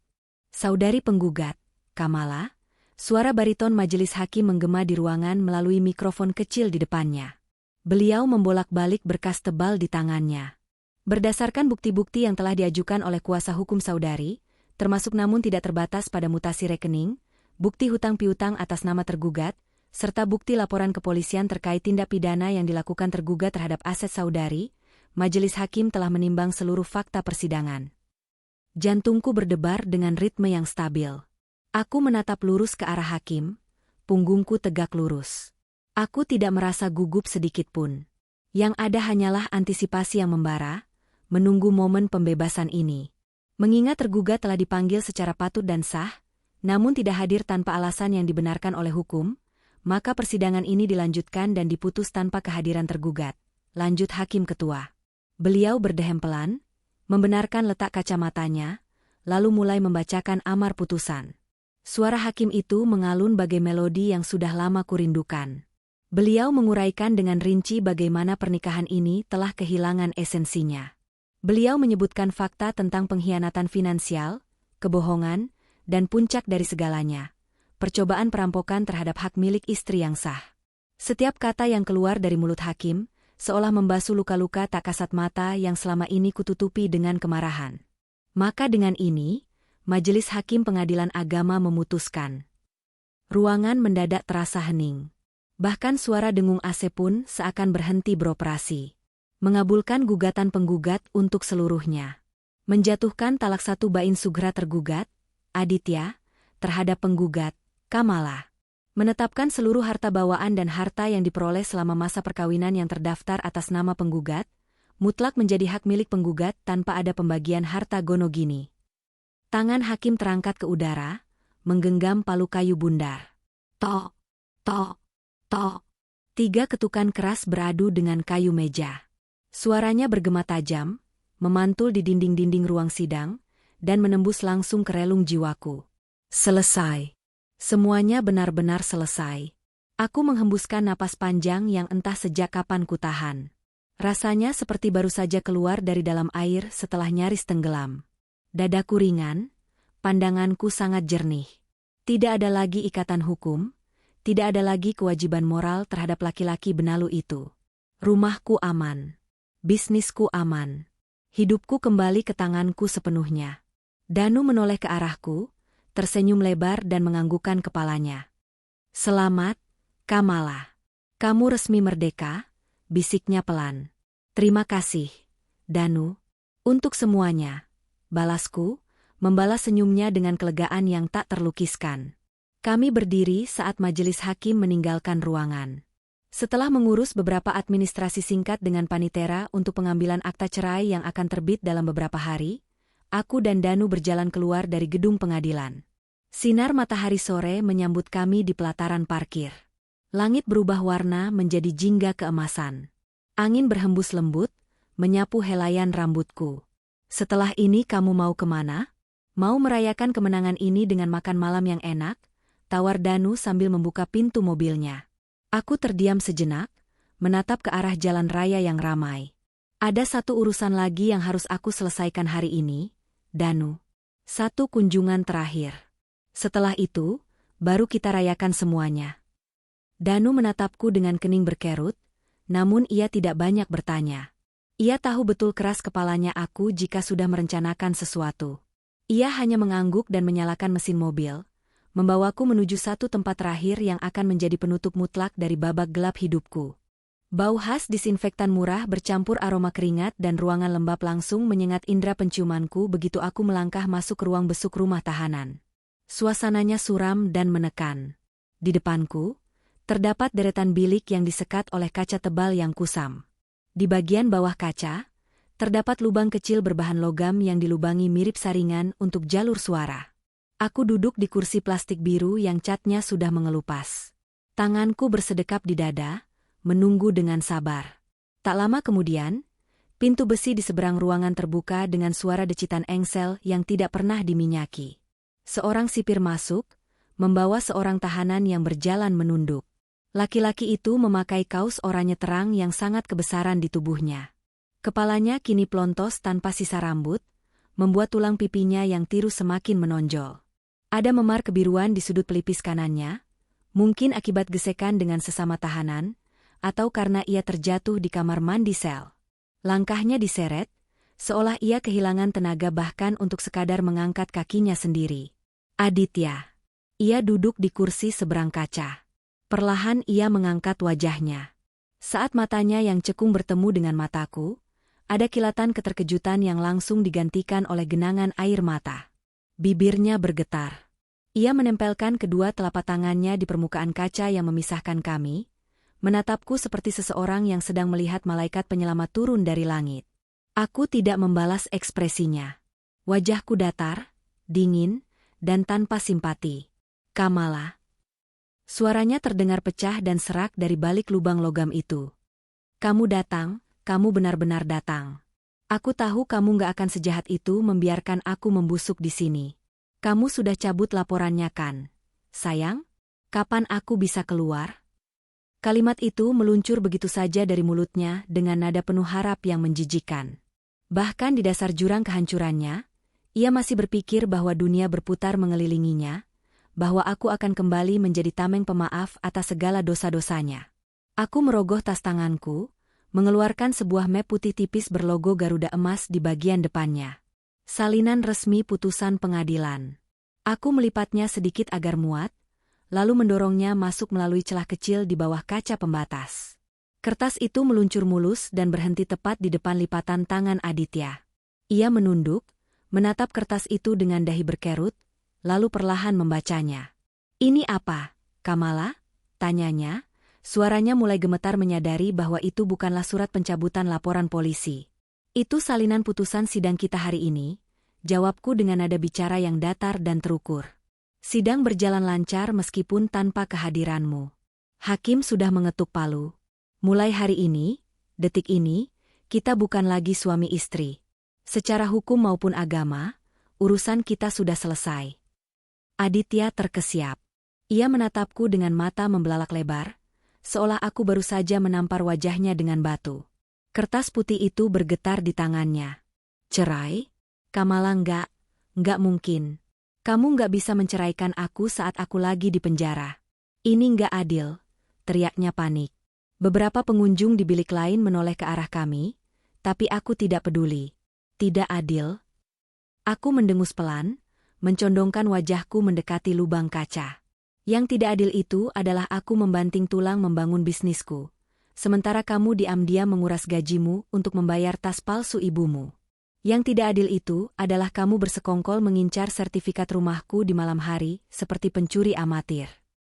Saudari penggugat, Kamala, suara bariton majelis hakim menggema di ruangan melalui mikrofon kecil di depannya. Beliau membolak-balik berkas tebal di tangannya. Berdasarkan bukti-bukti yang telah diajukan oleh kuasa hukum saudari, termasuk namun tidak terbatas pada mutasi rekening, bukti hutang piutang atas nama tergugat, serta bukti laporan kepolisian terkait tindak pidana yang dilakukan tergugat terhadap aset saudari, majelis hakim telah menimbang seluruh fakta persidangan. Jantungku berdebar dengan ritme yang stabil. Aku menatap lurus ke arah hakim, punggungku tegak lurus. Aku tidak merasa gugup sedikitpun. Yang ada hanyalah antisipasi yang membara, menunggu momen pembebasan ini. Mengingat tergugat telah dipanggil secara patut dan sah, namun tidak hadir tanpa alasan yang dibenarkan oleh hukum, maka persidangan ini dilanjutkan dan diputus tanpa kehadiran tergugat. Lanjut Hakim Ketua. Beliau berdehem pelan, membenarkan letak kacamatanya, lalu mulai membacakan amar putusan. Suara hakim itu mengalun bagai melodi yang sudah lama kurindukan. Beliau menguraikan dengan rinci bagaimana pernikahan ini telah kehilangan esensinya. Beliau menyebutkan fakta tentang pengkhianatan finansial, kebohongan, dan puncak dari segalanya, percobaan perampokan terhadap hak milik istri yang sah. Setiap kata yang keluar dari mulut hakim, seolah membasuh luka-luka tak kasat mata yang selama ini kututupi dengan kemarahan. Maka dengan ini, Majelis Hakim Pengadilan Agama memutuskan. Ruangan mendadak terasa hening. Bahkan suara dengung AC pun seakan berhenti beroperasi. Mengabulkan gugatan penggugat untuk seluruhnya. Menjatuhkan talak 1 Bain Sugra tergugat, Aditya, terhadap penggugat, Kamala. Menetapkan seluruh harta bawaan dan harta yang diperoleh selama masa perkawinan yang terdaftar atas nama penggugat, mutlak menjadi hak milik penggugat tanpa ada pembagian harta gonogini. Tangan hakim terangkat ke udara, menggenggam palu kayu bundar. Tok, tok, tok. 3 ketukan keras beradu dengan kayu meja. Suaranya bergema tajam, memantul di dinding-dinding ruang sidang, dan menembus langsung ke relung jiwaku. Selesai. Semuanya benar-benar selesai. Aku menghembuskan napas panjang yang entah sejak kapan kutahan. Rasanya seperti baru saja keluar dari dalam air setelah nyaris tenggelam. Dadaku ringan, pandanganku sangat jernih. Tidak ada lagi ikatan hukum, tidak ada lagi kewajiban moral terhadap laki-laki benalu itu. Rumahku aman. Bisnisku aman. Hidupku kembali ke tanganku sepenuhnya. Danu menoleh ke arahku, tersenyum lebar dan menganggukkan kepalanya. Selamat, Kamala. Kamu resmi merdeka, bisiknya pelan. Terima kasih, Danu. Untuk semuanya, balasku, membalas senyumnya dengan kelegaan yang tak terlukiskan. Kami berdiri saat majelis hakim meninggalkan ruangan. Setelah mengurus beberapa administrasi singkat dengan Panitera untuk pengambilan akta cerai yang akan terbit dalam beberapa hari, aku dan Danu berjalan keluar dari gedung pengadilan. Sinar matahari sore menyambut kami di pelataran parkir. Langit berubah warna menjadi jingga keemasan. Angin berhembus lembut, menyapu helaian rambutku. Setelah ini kamu mau kemana? Mau merayakan kemenangan ini dengan makan malam yang enak? Tawar Danu sambil membuka pintu mobilnya. Aku terdiam sejenak, menatap ke arah jalan raya yang ramai. Ada satu urusan lagi yang harus aku selesaikan hari ini, Danu. 1 kunjungan terakhir. Setelah itu, baru kita rayakan semuanya. Danu menatapku dengan kening berkerut, namun ia tidak banyak bertanya. Ia tahu betul keras kepalanya aku jika sudah merencanakan sesuatu. Ia hanya mengangguk dan menyalakan mesin mobil, membawaku menuju satu tempat terakhir yang akan menjadi penutup mutlak dari babak gelap hidupku. Bau khas disinfektan murah bercampur aroma keringat dan ruangan lembab langsung menyengat indera penciumanku begitu aku melangkah masuk ke ruang besuk rumah tahanan. Suasananya suram dan menekan. Di depanku, terdapat deretan bilik yang disekat oleh kaca tebal yang kusam. Di bagian bawah kaca, terdapat lubang kecil berbahan logam yang dilubangi mirip saringan untuk jalur suara. Aku duduk di kursi plastik biru yang catnya sudah mengelupas. Tanganku bersedekap di dada, menunggu dengan sabar. Tak lama kemudian, pintu besi di seberang ruangan terbuka dengan suara decitan engsel yang tidak pernah diminyaki. Seorang sipir masuk, membawa seorang tahanan yang berjalan menunduk. Laki-laki itu memakai kaos oranye terang yang sangat kebesaran di tubuhnya. Kepalanya kini plontos tanpa sisa rambut, membuat tulang pipinya yang tirus semakin menonjol. Ada memar kebiruan di sudut pelipis kanannya, mungkin akibat gesekan dengan sesama tahanan, atau karena ia terjatuh di kamar mandi sel. Langkahnya diseret, seolah ia kehilangan tenaga bahkan untuk sekadar mengangkat kakinya sendiri. Aditya. Ia duduk di kursi seberang kaca. Perlahan ia mengangkat wajahnya. Saat matanya yang cekung bertemu dengan mataku, ada kilatan keterkejutan yang langsung digantikan oleh genangan air mata. Bibirnya bergetar. Ia menempelkan kedua telapak tangannya di permukaan kaca yang memisahkan kami, menatapku seperti seseorang yang sedang melihat malaikat penyelamat turun dari langit. Aku tidak membalas ekspresinya. Wajahku datar, dingin, dan tanpa simpati. Kamala. Suaranya terdengar pecah dan serak dari balik lubang logam itu. Kamu datang, kamu benar-benar datang. Aku tahu kamu gak akan sejahat itu membiarkan aku membusuk di sini. Kamu sudah cabut laporannya kan? Sayang, kapan aku bisa keluar? Kalimat itu meluncur begitu saja dari mulutnya dengan nada penuh harap yang menjijikan. Bahkan di dasar jurang kehancurannya, ia masih berpikir bahwa dunia berputar mengelilinginya, bahwa aku akan kembali menjadi tameng pemaaf atas segala dosa-dosanya. Aku merogoh tas tanganku, mengeluarkan sebuah map putih tipis berlogo Garuda emas di bagian depannya. Salinan resmi putusan pengadilan. Aku melipatnya sedikit agar muat, lalu mendorongnya masuk melalui celah kecil di bawah kaca pembatas. Kertas itu meluncur mulus dan berhenti tepat di depan lipatan tangan Aditya. Ia menunduk, menatap kertas itu dengan dahi berkerut, lalu perlahan membacanya. "Ini apa, Kamala?" tanyanya. Suaranya mulai gemetar menyadari bahwa itu bukanlah surat pencabutan laporan polisi. "Itu salinan putusan sidang kita hari ini," jawabku dengan nada bicara yang datar dan terukur. "Sidang berjalan lancar meskipun tanpa kehadiranmu." Hakim sudah mengetuk palu. "Mulai hari ini, detik ini, kita bukan lagi suami istri. Secara hukum maupun agama, urusan kita sudah selesai." Aditya terkesiap. Ia menatapku dengan mata membelalak lebar, seolah aku baru saja menampar wajahnya dengan batu. Kertas putih itu bergetar di tangannya. "Cerai? Kamala, enggak mungkin. Kamu enggak bisa menceraikan aku saat aku lagi di penjara. Ini enggak adil," teriaknya panik. Beberapa pengunjung di bilik lain menoleh ke arah kami, tapi aku tidak peduli. "Tidak adil?" Aku mendengus pelan, mencondongkan wajahku mendekati lubang kaca. "Yang tidak adil itu adalah aku membanting tulang membangun bisnisku, sementara kamu diam-diam menguras gajimu untuk membayar tas palsu ibumu. Yang tidak adil itu adalah kamu bersekongkol mengincar sertifikat rumahku di malam hari seperti pencuri amatir.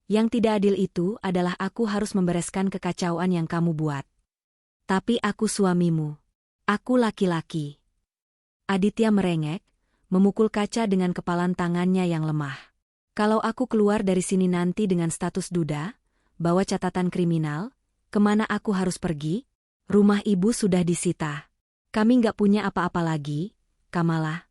Yang tidak adil itu adalah aku harus membereskan kekacauan yang kamu buat. Tapi aku suamimu. Aku laki-laki." Aditya merengek, memukul kaca dengan kepalan tangannya yang lemah. "Kalau aku keluar dari sini nanti dengan status duda, bawa catatan kriminal, kemana aku harus pergi? Rumah ibu sudah disita. Kami nggak punya apa-apa lagi, Kamala."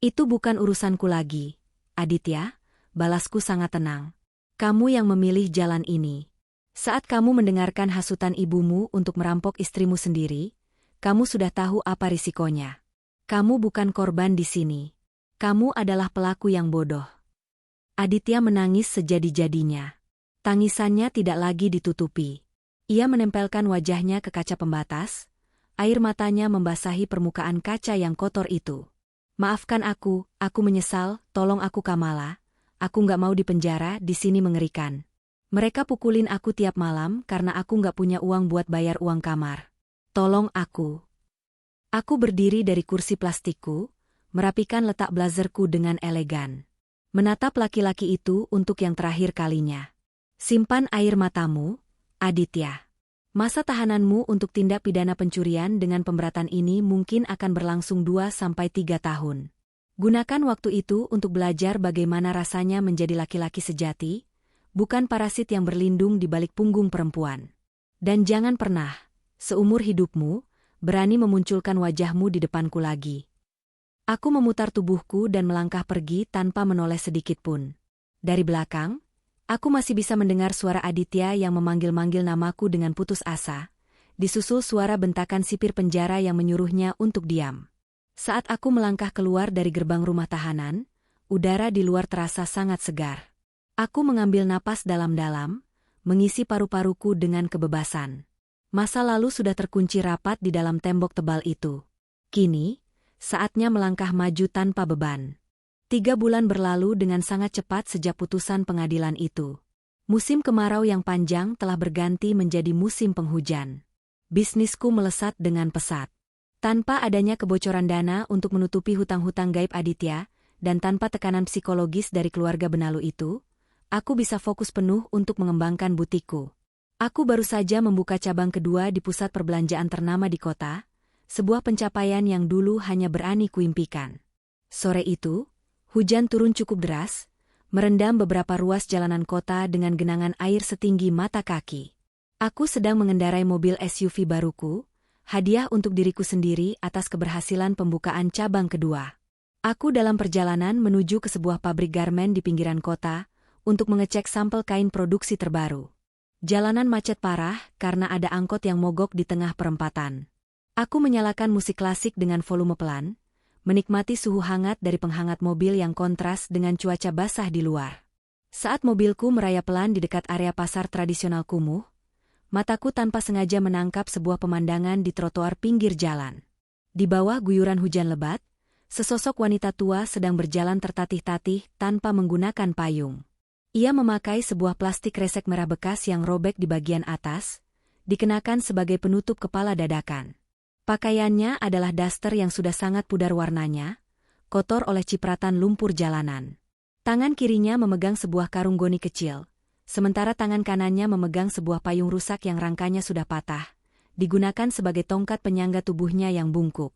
"Itu bukan urusanku lagi, Aditya," balasku sangat tenang. "Kamu yang memilih jalan ini. Saat kamu mendengarkan hasutan ibumu untuk merampok istrimu sendiri, kamu sudah tahu apa risikonya. Kamu bukan korban di sini. Kamu adalah pelaku yang bodoh." Aditya menangis sejadi-jadinya. Tangisannya tidak lagi ditutupi. Ia menempelkan wajahnya ke kaca pembatas, air matanya membasahi permukaan kaca yang kotor itu. "Maafkan aku menyesal, tolong aku Kamala. Aku nggak mau dipenjara, di sini mengerikan. Mereka pukulin aku tiap malam karena aku nggak punya uang buat bayar uang kamar. Tolong aku." Aku berdiri dari kursi plastikku, merapikan letak blazerku dengan elegan. Menatap laki-laki itu untuk yang terakhir kalinya. "Simpan air matamu, Aditya. Masa tahananmu untuk tindak pidana pencurian dengan pemberatan ini mungkin akan berlangsung 2-3 tahun. Gunakan waktu itu untuk belajar bagaimana rasanya menjadi laki-laki sejati, bukan parasit yang berlindung di balik punggung perempuan. Dan jangan pernah, seumur hidupmu, berani memunculkan wajahmu di depanku lagi." Aku memutar tubuhku dan melangkah pergi tanpa menoleh sedikitpun. Dari belakang, aku masih bisa mendengar suara Aditya yang memanggil-manggil namaku dengan putus asa, disusul suara bentakan sipir penjara yang menyuruhnya untuk diam. Saat aku melangkah keluar dari gerbang rumah tahanan, udara di luar terasa sangat segar. Aku mengambil napas dalam-dalam, mengisi paru-paruku dengan kebebasan. Masa lalu sudah terkunci rapat di dalam tembok tebal itu. Kini, saatnya melangkah maju tanpa beban. 3 bulan berlalu dengan sangat cepat sejak putusan pengadilan itu. Musim kemarau yang panjang telah berganti menjadi musim penghujan. Bisnisku melesat dengan pesat. Tanpa adanya kebocoran dana untuk menutupi hutang-hutang gaib Aditya, dan tanpa tekanan psikologis dari keluarga benalu itu, aku bisa fokus penuh untuk mengembangkan butikku. Aku baru saja membuka cabang kedua di pusat perbelanjaan ternama di kota, sebuah pencapaian yang dulu hanya berani kuimpikan. Sore itu, hujan turun cukup deras, merendam beberapa ruas jalanan kota dengan genangan air setinggi mata kaki. Aku sedang mengendarai mobil SUV baruku, hadiah untuk diriku sendiri atas keberhasilan pembukaan cabang kedua. Aku dalam perjalanan menuju ke sebuah pabrik garmen di pinggiran kota untuk mengecek sampel kain produksi terbaru. Jalanan macet parah karena ada angkot yang mogok di tengah perempatan. Aku menyalakan musik klasik dengan volume pelan, menikmati suhu hangat dari penghangat mobil yang kontras dengan cuaca basah di luar. Saat mobilku merayap pelan di dekat area pasar tradisional kumuh, mataku tanpa sengaja menangkap sebuah pemandangan di trotoar pinggir jalan. Di bawah guyuran hujan lebat, Sesosok wanita tua sedang berjalan tertatih-tatih tanpa menggunakan payung. Ia memakai sebuah plastik kresek merah bekas yang robek di bagian atas, dikenakan sebagai penutup kepala dadakan. Pakaiannya adalah daster yang sudah sangat pudar warnanya, kotor oleh cipratan lumpur jalanan. Tangan kirinya memegang sebuah karung goni kecil, sementara tangan kanannya memegang sebuah payung rusak yang rangkanya sudah patah, digunakan sebagai tongkat penyangga tubuhnya yang bungkuk.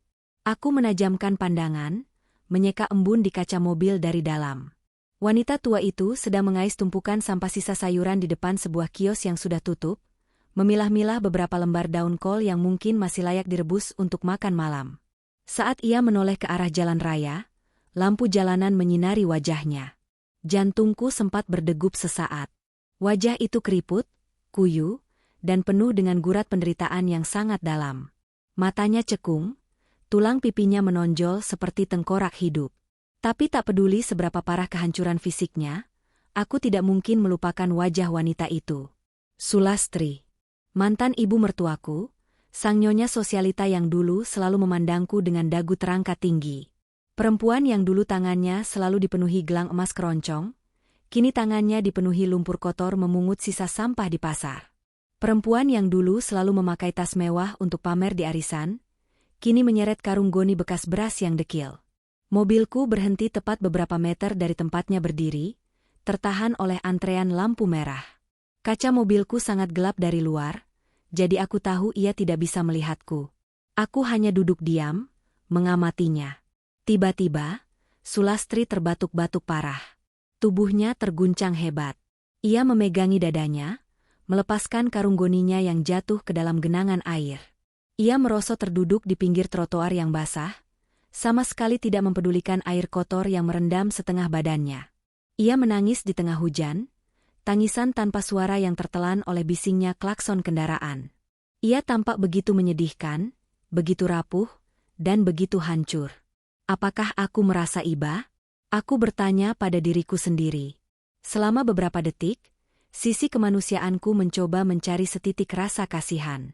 Aku menajamkan pandangan, menyeka embun di kaca mobil dari dalam. Wanita tua itu sedang mengais tumpukan sampah sisa sayuran di depan sebuah kios yang sudah tutup, memilah-milah beberapa lembar daun kol yang mungkin masih layak direbus untuk makan malam. Saat ia menoleh ke arah jalan raya, lampu jalanan menyinari wajahnya. Jantungku sempat berdegup sesaat. Wajah itu keriput, kuyu, dan penuh dengan gurat penderitaan yang sangat dalam. Matanya cekung, tulang pipinya menonjol seperti tengkorak hidup. Tapi tak peduli seberapa parah kehancuran fisiknya, aku tidak mungkin melupakan wajah wanita itu. Sulastri, mantan ibu mertuaku, sang nyonya sosialita yang dulu selalu memandangku dengan dagu terangkat tinggi. Perempuan yang dulu tangannya selalu dipenuhi gelang emas keroncong, kini tangannya dipenuhi lumpur kotor memungut sisa sampah di pasar. Perempuan yang dulu selalu memakai tas mewah untuk pamer di arisan, kini menyeret karung goni bekas beras yang dekil. Mobilku berhenti tepat beberapa meter dari tempatnya berdiri, tertahan oleh antrean lampu merah. Kaca mobilku sangat gelap dari luar, jadi aku tahu ia tidak bisa melihatku. Aku hanya duduk diam, mengamatinya. Tiba-tiba, Sulastri terbatuk-batuk parah. Tubuhnya terguncang hebat. Ia memegangi dadanya, melepaskan karung goninya yang jatuh ke dalam genangan air. Ia merosot terduduk di pinggir trotoar yang basah, sama sekali tidak mempedulikan air kotor yang merendam setengah badannya. Ia menangis di tengah hujan, tangisan tanpa suara yang tertelan oleh bisingnya klakson kendaraan. Ia tampak begitu menyedihkan, begitu rapuh, dan begitu hancur. Apakah aku merasa iba? Aku bertanya pada diriku sendiri. Selama beberapa detik, sisi kemanusiaanku mencoba mencari setitik rasa kasihan.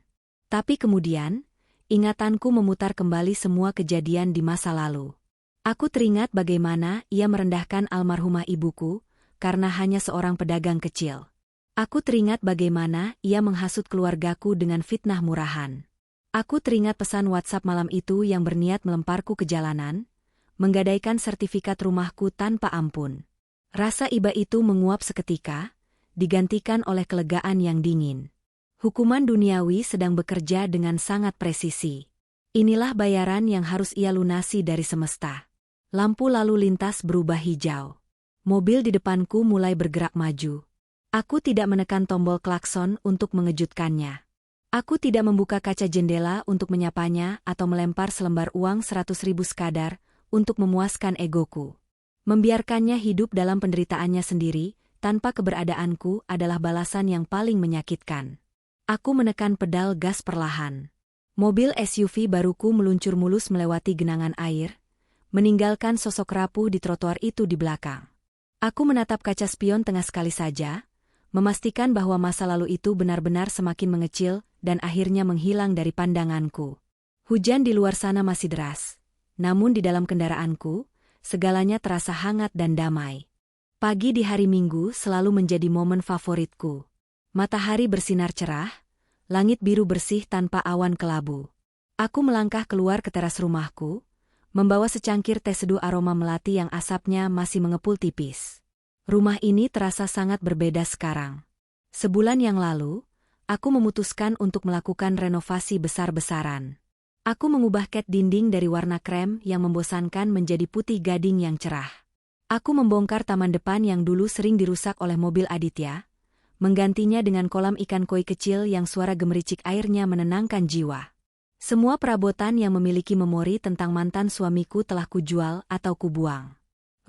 Tapi kemudian, ingatanku memutar kembali semua kejadian di masa lalu. Aku teringat bagaimana ia merendahkan almarhumah ibuku, karena hanya seorang pedagang kecil. Aku teringat bagaimana ia menghasut keluargaku dengan fitnah murahan. Aku teringat pesan WhatsApp malam itu yang berniat melemparku ke jalanan, menggadaikan sertifikat rumahku tanpa ampun. Rasa iba itu menguap seketika, digantikan oleh kelegaan yang dingin. Hukuman duniawi sedang bekerja dengan sangat presisi. Inilah bayaran yang harus ia lunasi dari semesta. Lampu lalu lintas berubah hijau. Mobil di depanku mulai bergerak maju. Aku tidak menekan tombol klakson untuk mengejutkannya. Aku tidak membuka kaca jendela untuk menyapanya atau melempar selembar uang 100.000 sekadar untuk memuaskan egoku. Membiarkannya hidup dalam penderitaannya sendiri, tanpa keberadaanku adalah balasan yang paling menyakitkan. Aku menekan pedal gas perlahan. Mobil SUV baruku meluncur mulus melewati genangan air, meninggalkan sosok rapuh di trotoar itu di belakang. Aku menatap kaca spion tengah sekali saja, memastikan bahwa masa lalu itu benar-benar semakin mengecil dan akhirnya menghilang dari pandanganku. Hujan di luar sana masih deras, namun di dalam kendaraanku, segalanya terasa hangat dan damai. Pagi di hari Minggu selalu menjadi momen favoritku. Matahari bersinar cerah, langit biru bersih tanpa awan kelabu. Aku melangkah keluar ke teras rumahku, membawa secangkir teh seduh aroma melati yang asapnya masih mengepul tipis. Rumah ini terasa sangat berbeda sekarang. Sebulan yang lalu, aku memutuskan untuk melakukan renovasi besar-besaran. Aku mengubah cat dinding dari warna krem yang membosankan menjadi putih gading yang cerah. Aku membongkar taman depan yang dulu sering dirusak oleh mobil Aditya, menggantinya dengan kolam ikan koi kecil yang suara gemericik airnya menenangkan jiwa. Semua perabotan yang memiliki memori tentang mantan suamiku telah kujual atau kubuang.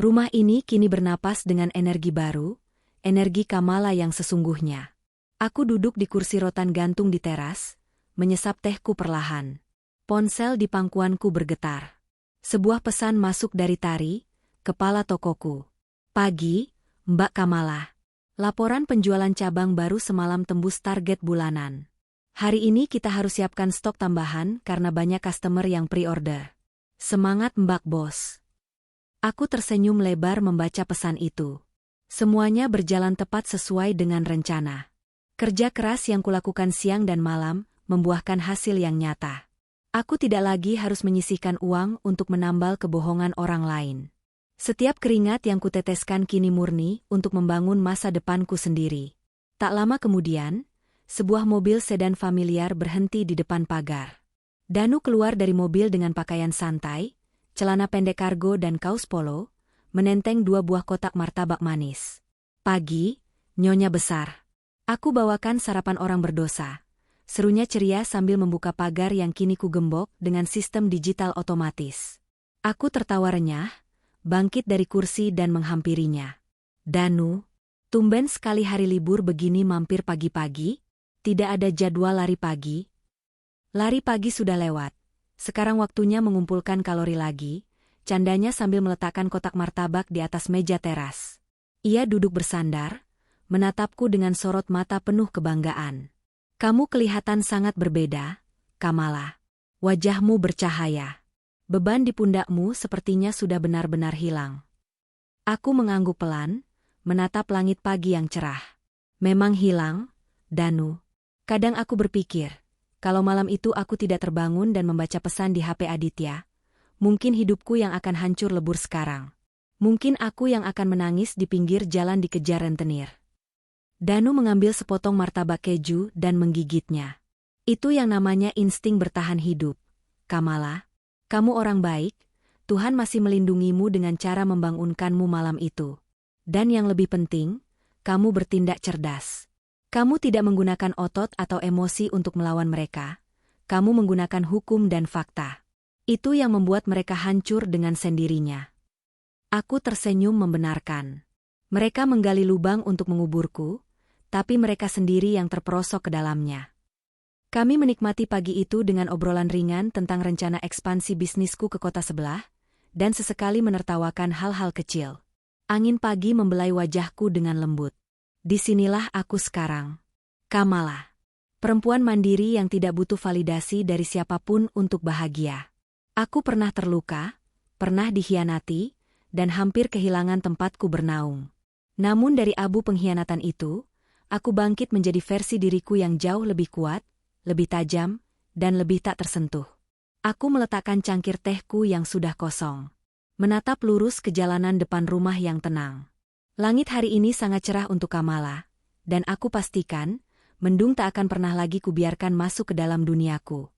Rumah ini kini bernapas dengan energi baru, energi Kamala yang sesungguhnya. Aku duduk di kursi rotan gantung di teras, menyesap tehku perlahan. Ponsel di pangkuanku bergetar. Sebuah pesan masuk dari Tari, kepala tokoku. Pagi, Mbak Kamala. Laporan penjualan cabang baru semalam tembus target bulanan. Hari ini kita harus siapkan stok tambahan karena banyak customer yang pre-order. Semangat Mbak Bos. Aku tersenyum lebar membaca pesan itu. Semuanya berjalan tepat sesuai dengan rencana. Kerja keras yang kulakukan siang dan malam membuahkan hasil yang nyata. Aku tidak lagi harus menyisihkan uang untuk menambal kebohongan orang lain. Setiap keringat yang kuteteskan kini murni untuk membangun masa depanku sendiri. Tak lama kemudian, sebuah mobil sedan familiar berhenti di depan pagar. Danu keluar dari mobil dengan pakaian santai, celana pendek kargo dan kaos polo, menenteng 2 buah kotak martabak manis. "Pagi, Nyonya Besar. Aku bawakan sarapan orang berdosa," serunya ceria sambil membuka pagar yang kini kugembok dengan sistem digital otomatis. Aku tertawa renyah, bangkit dari kursi dan menghampirinya. "Danu, tumben sekali hari libur begini mampir pagi-pagi? Tidak ada jadwal lari pagi?" "Lari pagi sudah lewat. Sekarang waktunya mengumpulkan kalori lagi," candanya sambil meletakkan kotak martabak di atas meja teras. Ia duduk bersandar, menatapku dengan sorot mata penuh kebanggaan. "Kamu kelihatan sangat berbeda, Kamala. Wajahmu bercahaya. Beban di pundakmu sepertinya sudah benar-benar hilang." Aku mengangguk pelan, menatap langit pagi yang cerah. "Memang hilang, Danu. Kadang aku berpikir, kalau malam itu aku tidak terbangun dan membaca pesan di HP Aditya, mungkin hidupku yang akan hancur lebur sekarang. Mungkin aku yang akan menangis di pinggir jalan dikejar rentenir." Danu mengambil sepotong martabak keju dan menggigitnya. "Itu yang namanya insting bertahan hidup, Kamala. Kamu orang baik, Tuhan masih melindungimu dengan cara membangunkanmu malam itu. Dan yang lebih penting, kamu bertindak cerdas. Kamu tidak menggunakan otot atau emosi untuk melawan mereka. Kamu menggunakan hukum dan fakta. Itu yang membuat mereka hancur dengan sendirinya." Aku tersenyum membenarkan. Mereka menggali lubang untuk menguburku, tapi mereka sendiri yang terperosok ke dalamnya. Kami menikmati pagi itu dengan obrolan ringan tentang rencana ekspansi bisnisku ke kota sebelah, dan sesekali menertawakan hal-hal kecil. Angin pagi membelai wajahku dengan lembut. Disinilah aku sekarang. Kamala. Perempuan mandiri yang tidak butuh validasi dari siapapun untuk bahagia. Aku pernah terluka, pernah dikhianati, dan hampir kehilangan tempatku bernaung. Namun dari abu pengkhianatan itu, aku bangkit menjadi versi diriku yang jauh lebih kuat, lebih tajam, dan lebih tak tersentuh. Aku meletakkan cangkir tehku yang sudah kosong. Menatap lurus ke jalanan depan rumah yang tenang. Langit hari ini sangat cerah untuk Kamala, dan aku pastikan, mendung tak akan pernah lagi kubiarkan masuk ke dalam duniaku.